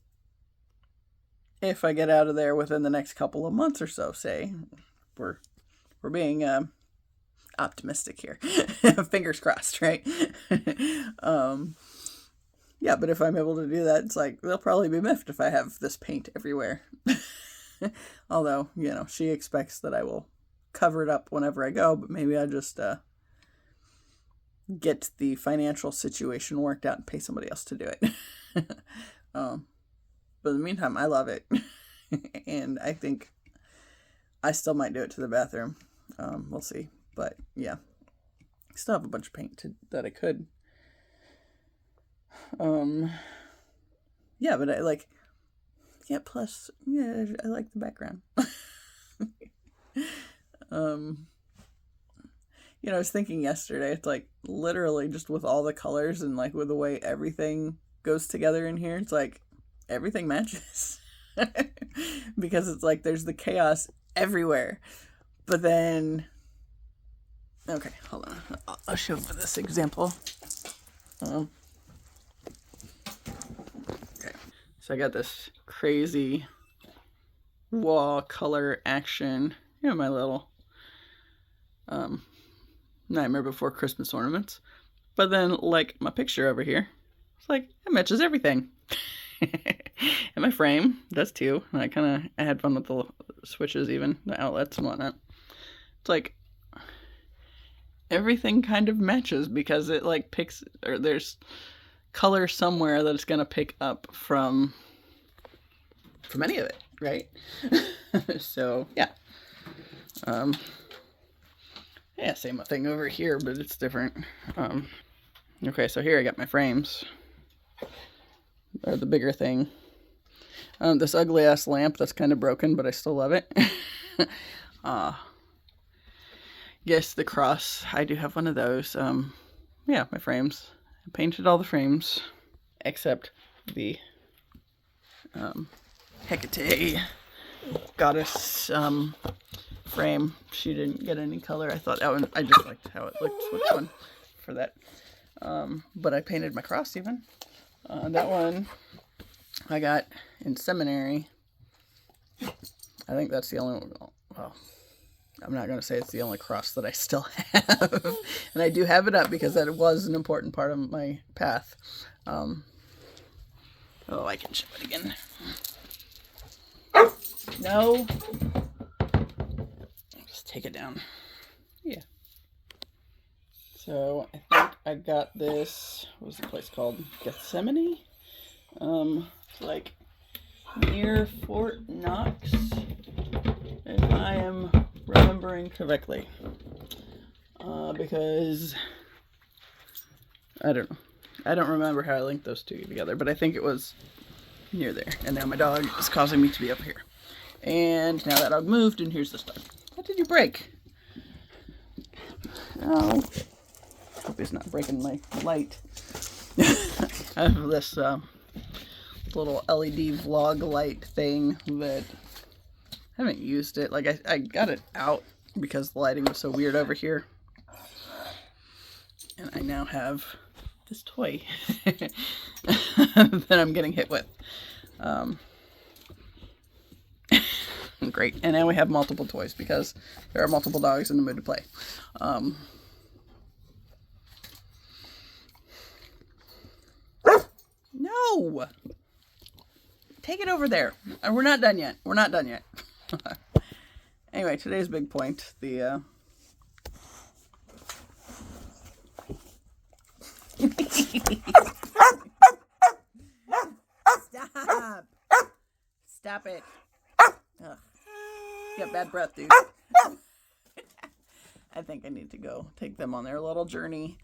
Speaker 1: if I get out of there within the next couple of months or so, say, we're being optimistic here. Fingers crossed, right? Yeah, but if I'm able to do that, it's like, they'll probably be miffed if I have this paint everywhere. Although, you know, she expects that I will cover it up whenever I go, but maybe I just get the financial situation worked out and pay somebody else to do it. But in the meantime, I love it. And I think I still might do it to the bathroom. We'll see. But yeah, I still have a bunch of paint that I could. Yeah, but I like, yeah, plus, yeah, I like the background. You know, I was thinking yesterday, it's like literally just with all the colors and like with the way everything goes together in here, it's like everything matches. Because it's like there's the chaos everywhere. But then, okay, hold on. I'll show you this example. Okay. So I got this crazy wall color action. You know, my little Nightmare Before Christmas ornaments. But then, like, my picture over here, it's like, it matches everything. And my frame does too. I had fun with the switches, even the outlets and whatnot. It's like, everything kind of matches because it like picks, or there's color somewhere that it's going to pick up from any of it, right? So yeah. Yeah, same thing over here, but it's different. Okay, so here I got my frames. Or the bigger thing. This ugly ass lamp that's kind of broken, but I still love it. Yes, the cross. I do have one of those. Yeah, my frames. I painted all the frames except the Hecate goddess frame. She didn't get any color. I thought that one, I just liked how it looked. Which one for that? But I painted my cross even. That one I got in seminary. I think that's the only one. Well, I'm not going to say it's the only cross that I still have. And I do have it up because that was an important part of my path. Oh, I can show it again. No. Just take it down. Yeah. So I think I got this, what was the place called? Gethsemane? Like near Fort Knox, if I am remembering correctly. Because I don't know. I don't remember how I linked those two together, but I think it was near there. And now my dog is causing me to be up here. And now that dog moved, and here's this dog. What did you break? Oh. Hope he's not breaking my light. I have this little LED vlog light thing that I haven't used it. Like I got it out because the lighting was so weird over here. And I now have this toy that I'm getting hit with. Great. And now we have multiple toys because there are multiple dogs in the mood to play. No! Take it over there. We're not done yet. We're not done yet. Anyway, today's big point. The, Stop! Stop it. Ugh. You got bad breath, dude. I think I need to go take them on their little journey.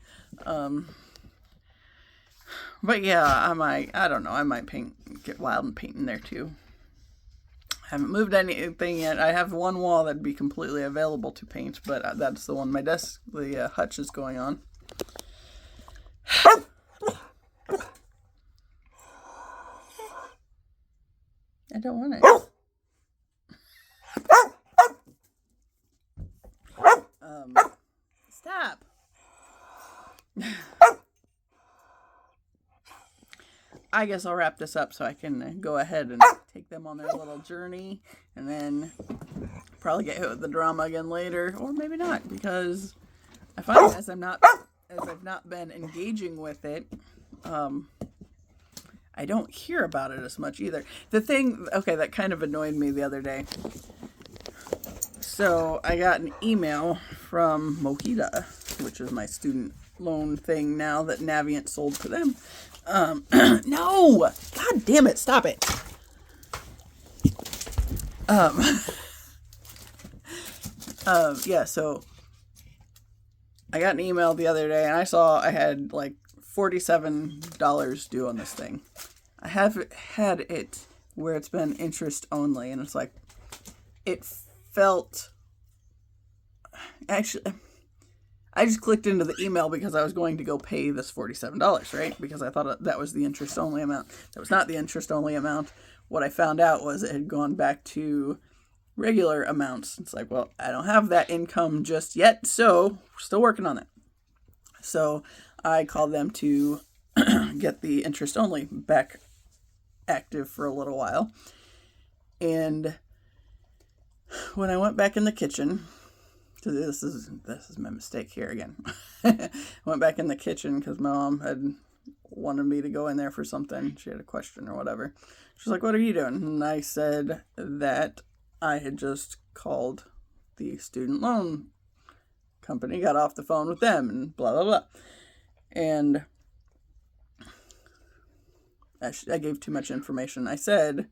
Speaker 1: But yeah, I don't know, I might get wild and paint in there too. I haven't moved anything yet. I have one wall that'd be completely available to paint, but that's the one my desk, the hutch is going on. I don't want it. Stop. I guess I'll wrap this up so I can go ahead and take them on their little journey, and then probably get hit with the drama again later, or maybe not, because I find as I've not been engaging with it, I don't hear about it as much either. The thing, okay, that kind of annoyed me the other day. So I got an email from Mojita, which is my student loan thing now that Navient sold to them. No! God damn it, stop it. Yeah, so I got an email the other day and I saw I had like $47 due on this thing. I have had it where it's been interest only, and it's like, it felt, actually, I just clicked into the email because I was going to go pay this $47, right? Because I thought that was the interest only amount. That was not the interest only amount. What I found out was it had gone back to regular amounts. It's like, well, I don't have that income just yet, so we're still working on it. So I called them to get the interest only back active for a little while. And when I went back in the kitchen, this is my mistake here again. I went back in the kitchen because my mom had wanted me to go in there for something. She had a question or whatever. She's like, "What are you doing?" And I said that I had just called the student loan company, got off the phone with them, and blah, blah, blah. And I gave too much information. I said,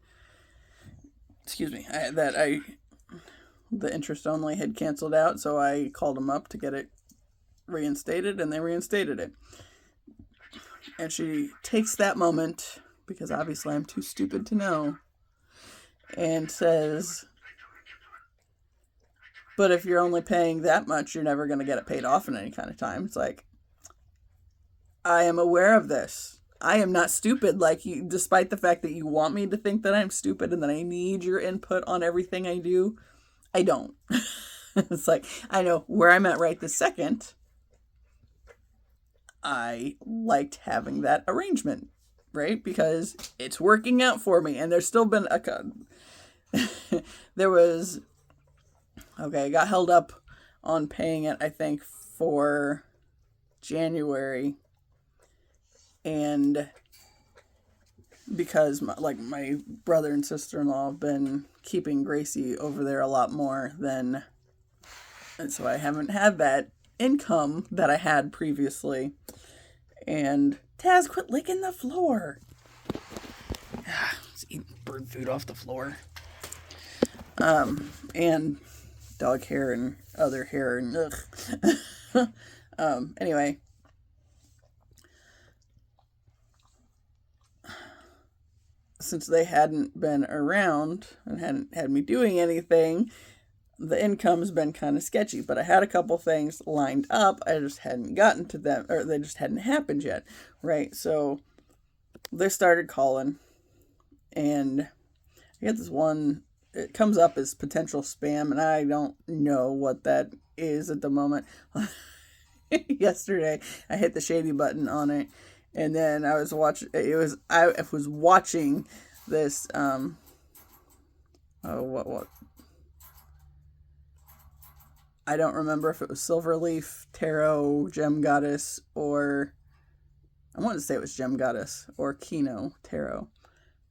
Speaker 1: that the interest only had canceled out, so I called them up to get it reinstated, and they reinstated it. And she takes that moment, because obviously I'm too stupid to know, and says, but if you're only paying that much, you're never going to get it paid off in any kind of time. It's like, I am aware of this. I am not stupid like you, despite the fact that you want me to think that I'm stupid and that I need your input on everything I do. I don't. It's like, I know where I'm at right this second. I liked having that arrangement, right? Because it's working out for me. And there's still been I got held up on paying it, I think, for January. And because my brother and sister-in-law have been keeping Gracie over there a lot more and so I haven't had that income that I had previously. And Taz, quit licking the floor. Just eating bird food off the floor. And dog hair and other hair and anyway. Since they hadn't been around and hadn't had me doing anything, the income's been kind of sketchy. But I had a couple things lined up. I just hadn't gotten to them, or they just hadn't happened yet, right? So they started calling, and I get this one. It comes up as potential spam, and I don't know what that is at the moment. Yesterday, I hit the shady button on it. And then I was watching this, what? I don't remember if it was Silverleaf, Tarot, Gem Goddess, or I wanted to say it was Gem Goddess or Kino Tarot,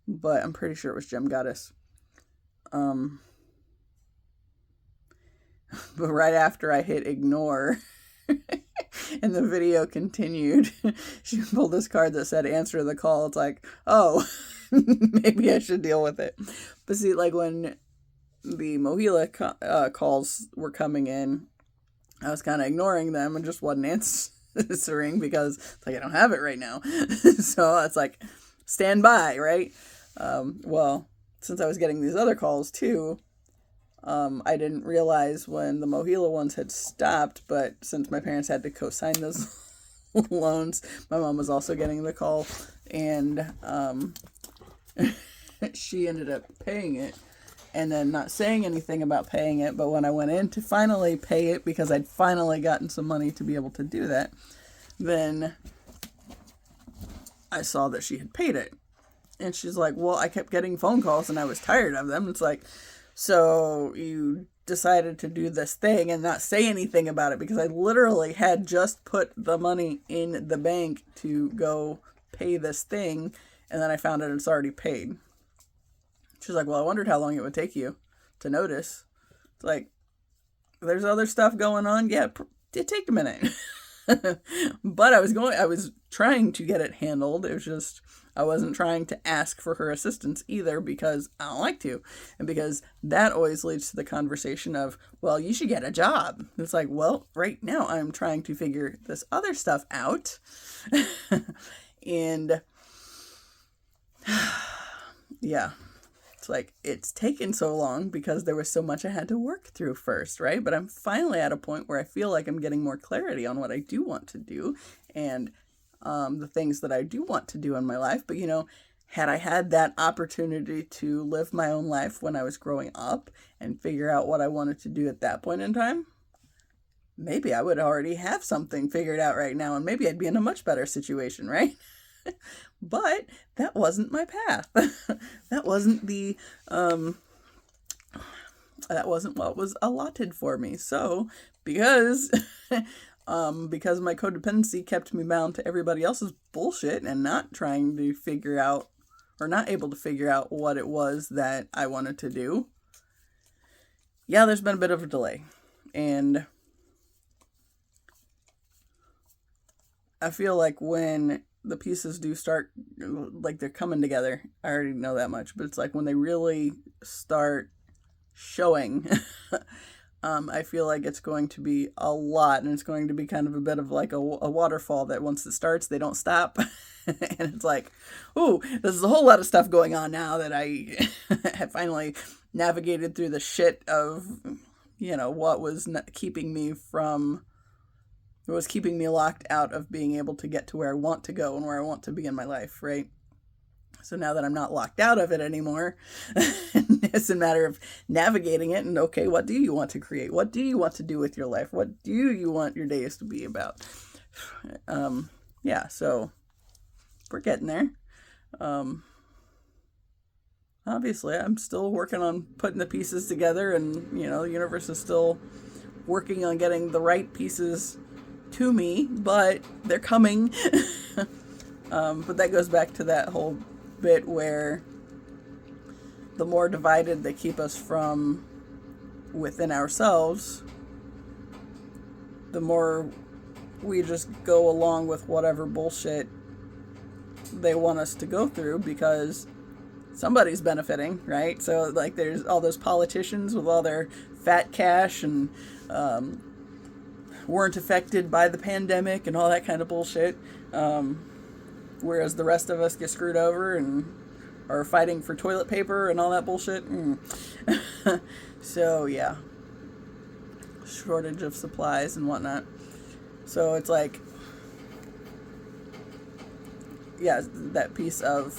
Speaker 1: but I'm pretty sure it was Gem Goddess. But right after I hit ignore, and the video continued, she pulled this card that said answer the call. It's like, oh, maybe I should deal with it. But see, like when the Mohila calls were coming in, I was kind of ignoring them and just wasn't answering because it's like, I don't have it right now. So it's like, stand by, right? Well, since I was getting these other calls too, I didn't realize when the Mohila ones had stopped, but since my parents had to co-sign those loans, my mom was also getting the call, and she ended up paying it, and then not saying anything about paying it, but when I went in to finally pay it, because I'd finally gotten some money to be able to do that, then I saw that she had paid it. And she's like, well, I kept getting phone calls, and I was tired of them. It's like, so you decided to do this thing and not say anything about it, because I literally had just put the money in the bank to go pay this thing, and then I found out it's already paid. She's like, well, I wondered how long it would take you to notice. It's like, there's other stuff going on. Yeah, it take a minute. But I was trying to get it handled. It was just, I wasn't trying to ask for her assistance either, because I don't like to. And because that always leads to the conversation of, well, you should get a job. It's like, well, right now I'm trying to figure this other stuff out. And yeah, it's like, it's taken so long because there was so much I had to work through first, right? But I'm finally at a point where I feel like I'm getting more clarity on what I do want to do and the things that I do want to do in my life. But, had I had that opportunity to live my own life when I was growing up and figure out what I wanted to do at that point in time, maybe I would already have something figured out right now, and maybe I'd be in a much better situation, right? But that wasn't my path. That wasn't that wasn't what was allotted for me. So because my codependency kept me bound to everybody else's bullshit and not trying to figure out, or not able to figure out what it was that I wanted to do. Yeah, there's been a bit of a delay. And I feel like when the pieces do start, like they're coming together, I already know that much, but it's like when they really start showing, I feel like it's going to be a lot, and it's going to be kind of a bit of like a waterfall that once it starts, they don't stop. And it's like, ooh, there's a whole lot of stuff going on now that I have finally navigated through the shit of, what was keeping me from, what was keeping me locked out of being able to get to where I want to go and where I want to be in my life, right? So now that I'm not locked out of it anymore, it's a matter of navigating it and, okay, what do you want to create? What do you want to do with your life? What do you want your days to be about? Yeah, so we're getting there. Obviously, I'm still working on putting the pieces together, and, the universe is still working on getting the right pieces to me, but they're coming. But that goes back to that whole bit where the more divided they keep us from within ourselves, the more we just go along with whatever bullshit they want us to go through, because somebody's benefiting, right? So like there's all those politicians with all their fat cash and weren't affected by the pandemic and all that kind of bullshit. Whereas the rest of us get screwed over and are fighting for toilet paper and all that bullshit. So, yeah. Shortage of supplies and whatnot. So it's like, yeah, that piece of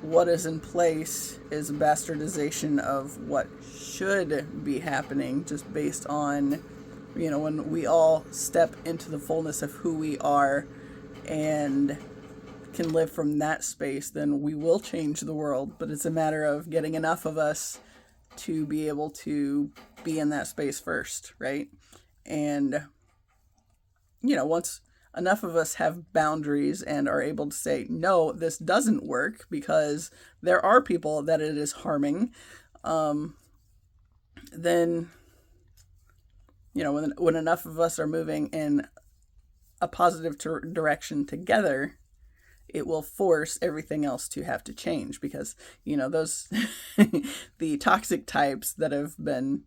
Speaker 1: what is in place is a bastardization of what should be happening, just based on, when we all step into the fullness of who we are and can live from that space, then we will change the world. But it's a matter of getting enough of us to be able to be in that space first, right? And, once enough of us have boundaries and are able to say, no, this doesn't work because there are people that it is harming, then, when enough of us are moving in a positive direction together, it will force everything else to have to change, because, those, the toxic types that have been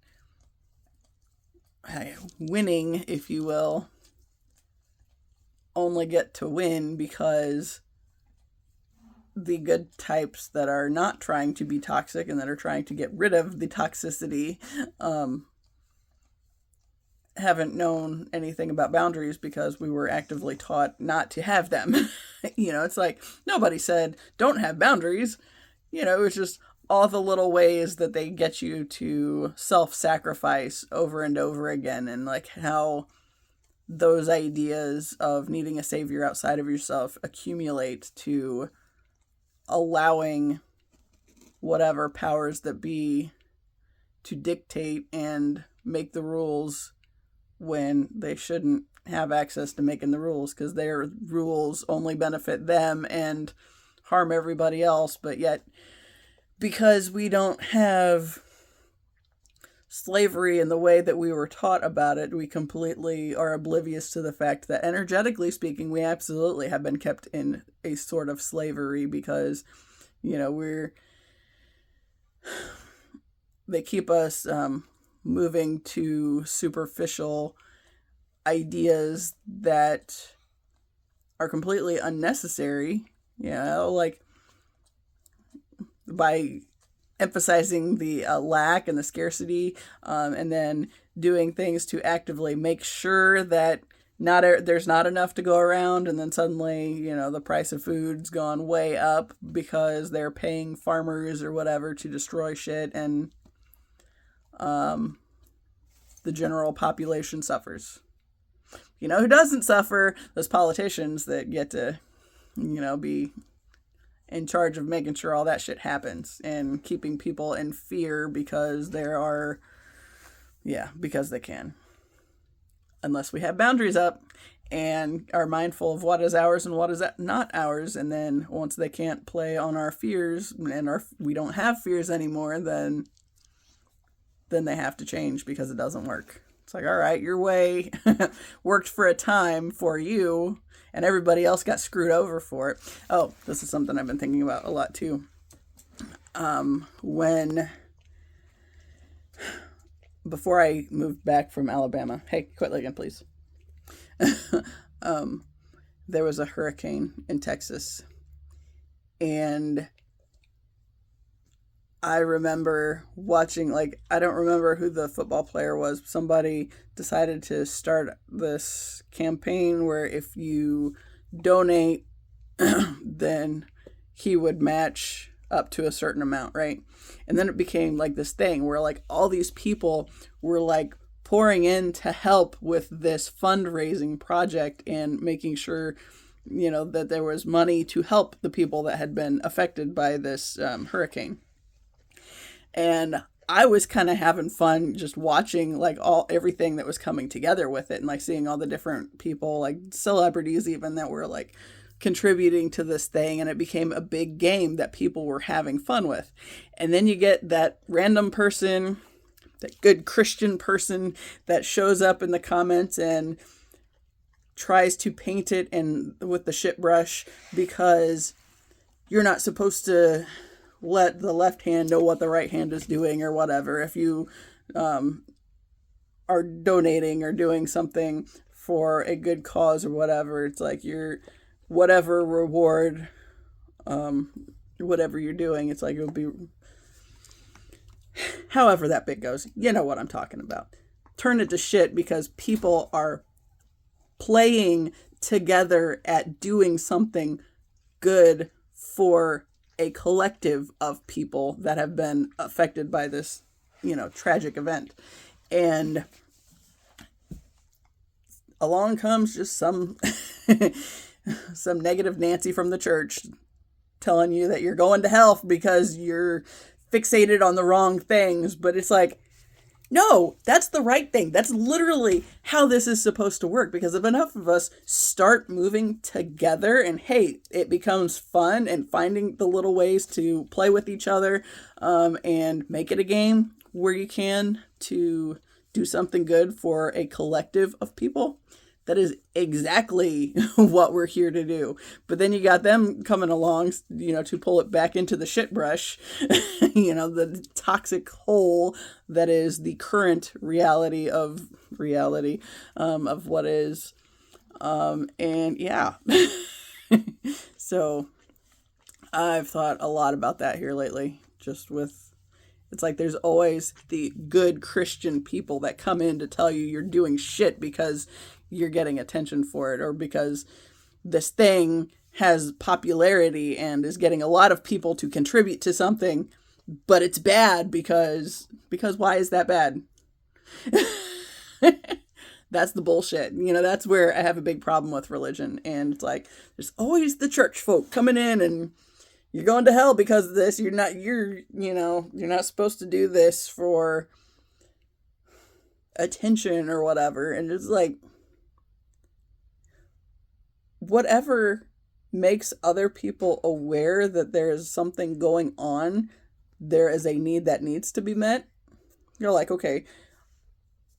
Speaker 1: winning, if you will, only get to win because the good types that are not trying to be toxic and that are trying to get rid of the toxicity, haven't known anything about boundaries because we were actively taught not to have them. It's like nobody said don't have boundaries. It was just all the little ways that they get you to self-sacrifice over and over again, and like how those ideas of needing a savior outside of yourself accumulate to allowing whatever powers that be to dictate and make the rules when they shouldn't have access to making the rules, because their rules only benefit them and harm everybody else. But yet, because we don't have slavery in the way that we were taught about it, we completely are oblivious to the fact that, energetically speaking, we absolutely have been kept in a sort of slavery, because, they keep us moving to superficial ideas that are completely unnecessary, like by emphasizing the lack and the scarcity, and then doing things to actively make sure that there's not enough to go around, and then suddenly, the price of food's gone way up because they're paying farmers or whatever to destroy shit, and the general population suffers. Who doesn't suffer? Those politicians that get to, be in charge of making sure all that shit happens and keeping people in fear because because they can. Unless we have boundaries up and are mindful of what is ours and what is not ours, and then once they can't play on our fears and we don't have fears anymore, then they have to change because it doesn't work. It's like, all right, your way worked for a time for you, and everybody else got screwed over for it. Oh, this is something I've been thinking about a lot too. Before I moved back from Alabama, hey, quit looking, please. There was a hurricane in Texas, and I remember watching, like, I don't remember who the football player was. Somebody decided to start this campaign where if you donate, then he would match up to a certain amount, right? And then it became like this thing where like all these people were like pouring in to help with this fundraising project and making sure, you know, that there was money to help the people that had been affected by this hurricane. And I was kind of having fun just watching like everything that was coming together with it, and like seeing all the different people, like celebrities even, that were like contributing to this thing, and it became a big game that people were having fun with. And then you get that random person, that good Christian person that shows up in the comments and tries to paint it with the shit brush because you're not supposed to let the left hand know what the right hand is doing or whatever. If you are donating or doing something for a good cause or whatever, it's like you're whatever reward, whatever you're doing, it's like it'll be however that bit goes. You know what I'm talking about. Turn it to shit because people are playing together at doing something good for a collective of people that have been affected by this, you know, tragic event. And along comes just some some negative Nancy from the church telling you that you're going to hell because you're fixated on the wrong things. But it's like, no, that's the right thing. That's literally how this is supposed to work, because if enough of us start moving together and, hey, it becomes fun and finding the little ways to play with each other, and make it a game where you can to do something good for a collective of people. That is exactly what we're here to do. But then you got them coming along, you know, to pull it back into the shit brush, you know, the toxic hole that is the current reality of what is. And yeah. So I've thought a lot about that here lately, just with, it's like there's always the good Christian people that come in to tell you you're doing shit because you're getting attention for it, or because this thing has popularity and is getting a lot of people to contribute to something, but it's bad because why is that bad? That's the bullshit. You know, that's where I have a big problem with religion. And it's like, there's always the church folk coming in and you're going to hell because of this. You're not supposed to do this for attention or whatever. And it's like, whatever makes other people aware that there is something going on, there is a need that needs to be met. You're like, okay,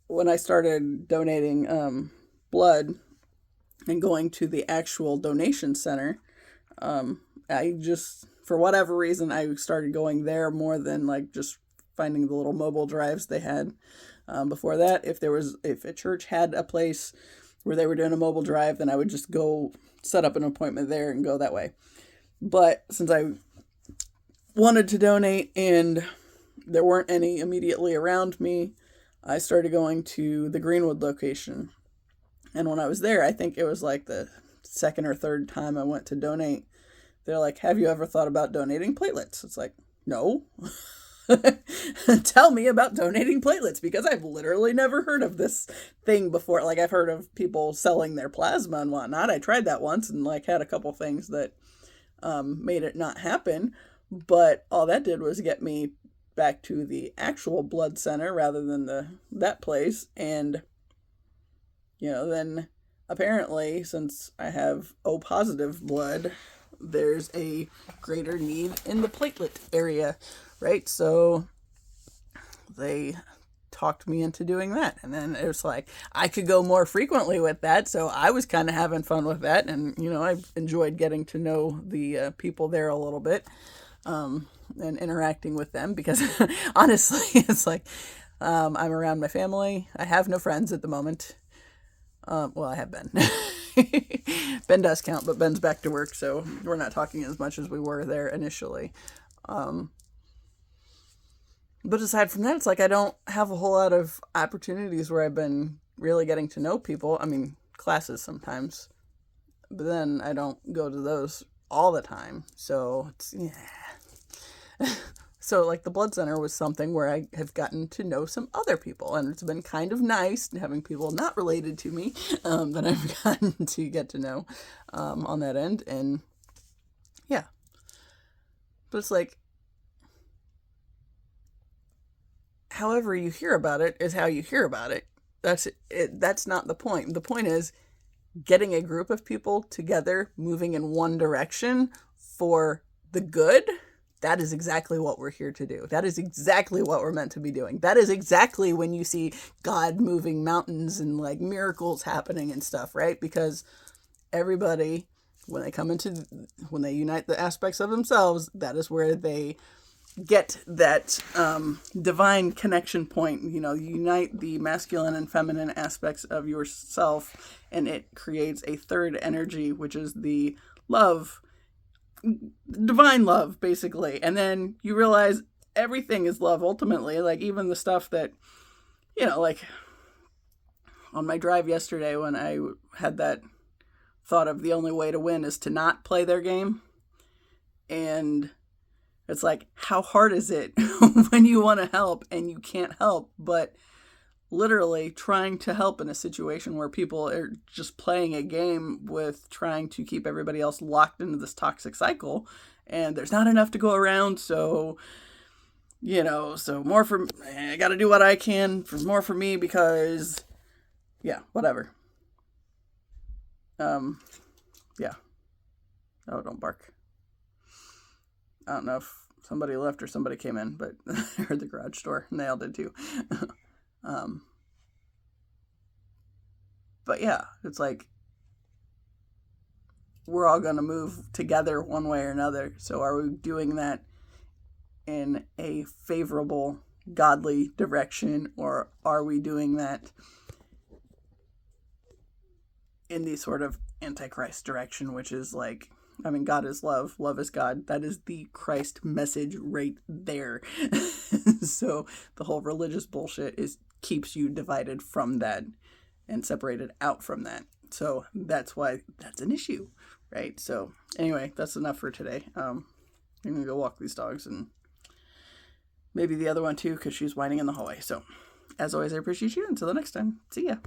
Speaker 1: when I started donating blood and going to the actual donation center, I just, for whatever reason, I started going there more than like just finding the little mobile drives they had. Before that, if a church had a place where they were doing a mobile drive, then I would just go set up an appointment there and go that way. But since I wanted to donate and there weren't any immediately around me, I started going to the Greenwood location. And when I was there, I think it was like the second or third time I went to donate, they're like, have you ever thought about donating platelets? It's like, no. Tell me about donating platelets, because I've literally never heard of this thing before. Like, I've heard of people selling their plasma and whatnot. I tried that once and like had a couple things that made it not happen, but all that did was get me back to the actual blood center rather than that place. And you know, then apparently, since I have O positive blood, there's a greater need in the platelet area, right? So they talked me into doing that. And then it was like, I could go more frequently with that. So I was kind of having fun with that. And, you know, I enjoyed getting to know the people there a little bit, and interacting with them because honestly, it's like, I'm around my family. I have no friends at the moment. Well, I have Ben. Ben does count, but Ben's back to work, so we're not talking as much as we were there initially. But aside from that, it's like I don't have a whole lot of opportunities where I've been really getting to know people. I mean, classes sometimes, but then I don't go to those all the time. So it's, yeah. So like the Blood Center was something where I have gotten to know some other people, and it's been kind of nice having people not related to me that I've gotten to get to know on that end. And yeah, but it's like, however you hear about it is how you hear about it. That's it. That's not the point. The point is getting a group of people together, moving in one direction for the good. That is exactly what we're here to do. That is exactly what we're meant to be doing. That is exactly when you see God moving mountains and like miracles happening and stuff, right? Because everybody, when they unite the aspects of themselves, that is where they get that divine connection point. You know, unite the masculine and feminine aspects of yourself, and it creates a third energy, which is the love, divine love, basically. And then you realize everything is love ultimately. Like even the stuff that, you know, like on my drive yesterday when I had that thought of the only way to win is to not play their game. And it's like, how hard is it when you want to help and you can't help, but literally trying to help in a situation where people are just playing a game with trying to keep everybody else locked into this toxic cycle, and there's not enough to go around. So, you know, so more for, I got to do what I can for more for me because, yeah, whatever. Yeah. Oh, don't bark. I don't know if somebody left or somebody came in, but I heard the garage door and they all did too. But yeah, it's like we're all going to move together one way or another. So are we doing that in a favorable, godly direction, or are we doing that in the sort of antichrist direction, which is like, I mean, God is love, love is God. That is the Christ message right there. So the whole religious bullshit keeps you divided from that and separated out from that. So that's why that's an issue, right? So anyway, that's enough for today. I'm going to go walk these dogs and maybe the other one too, because she's whining in the hallway. So as always, I appreciate you. Until the next time, see ya.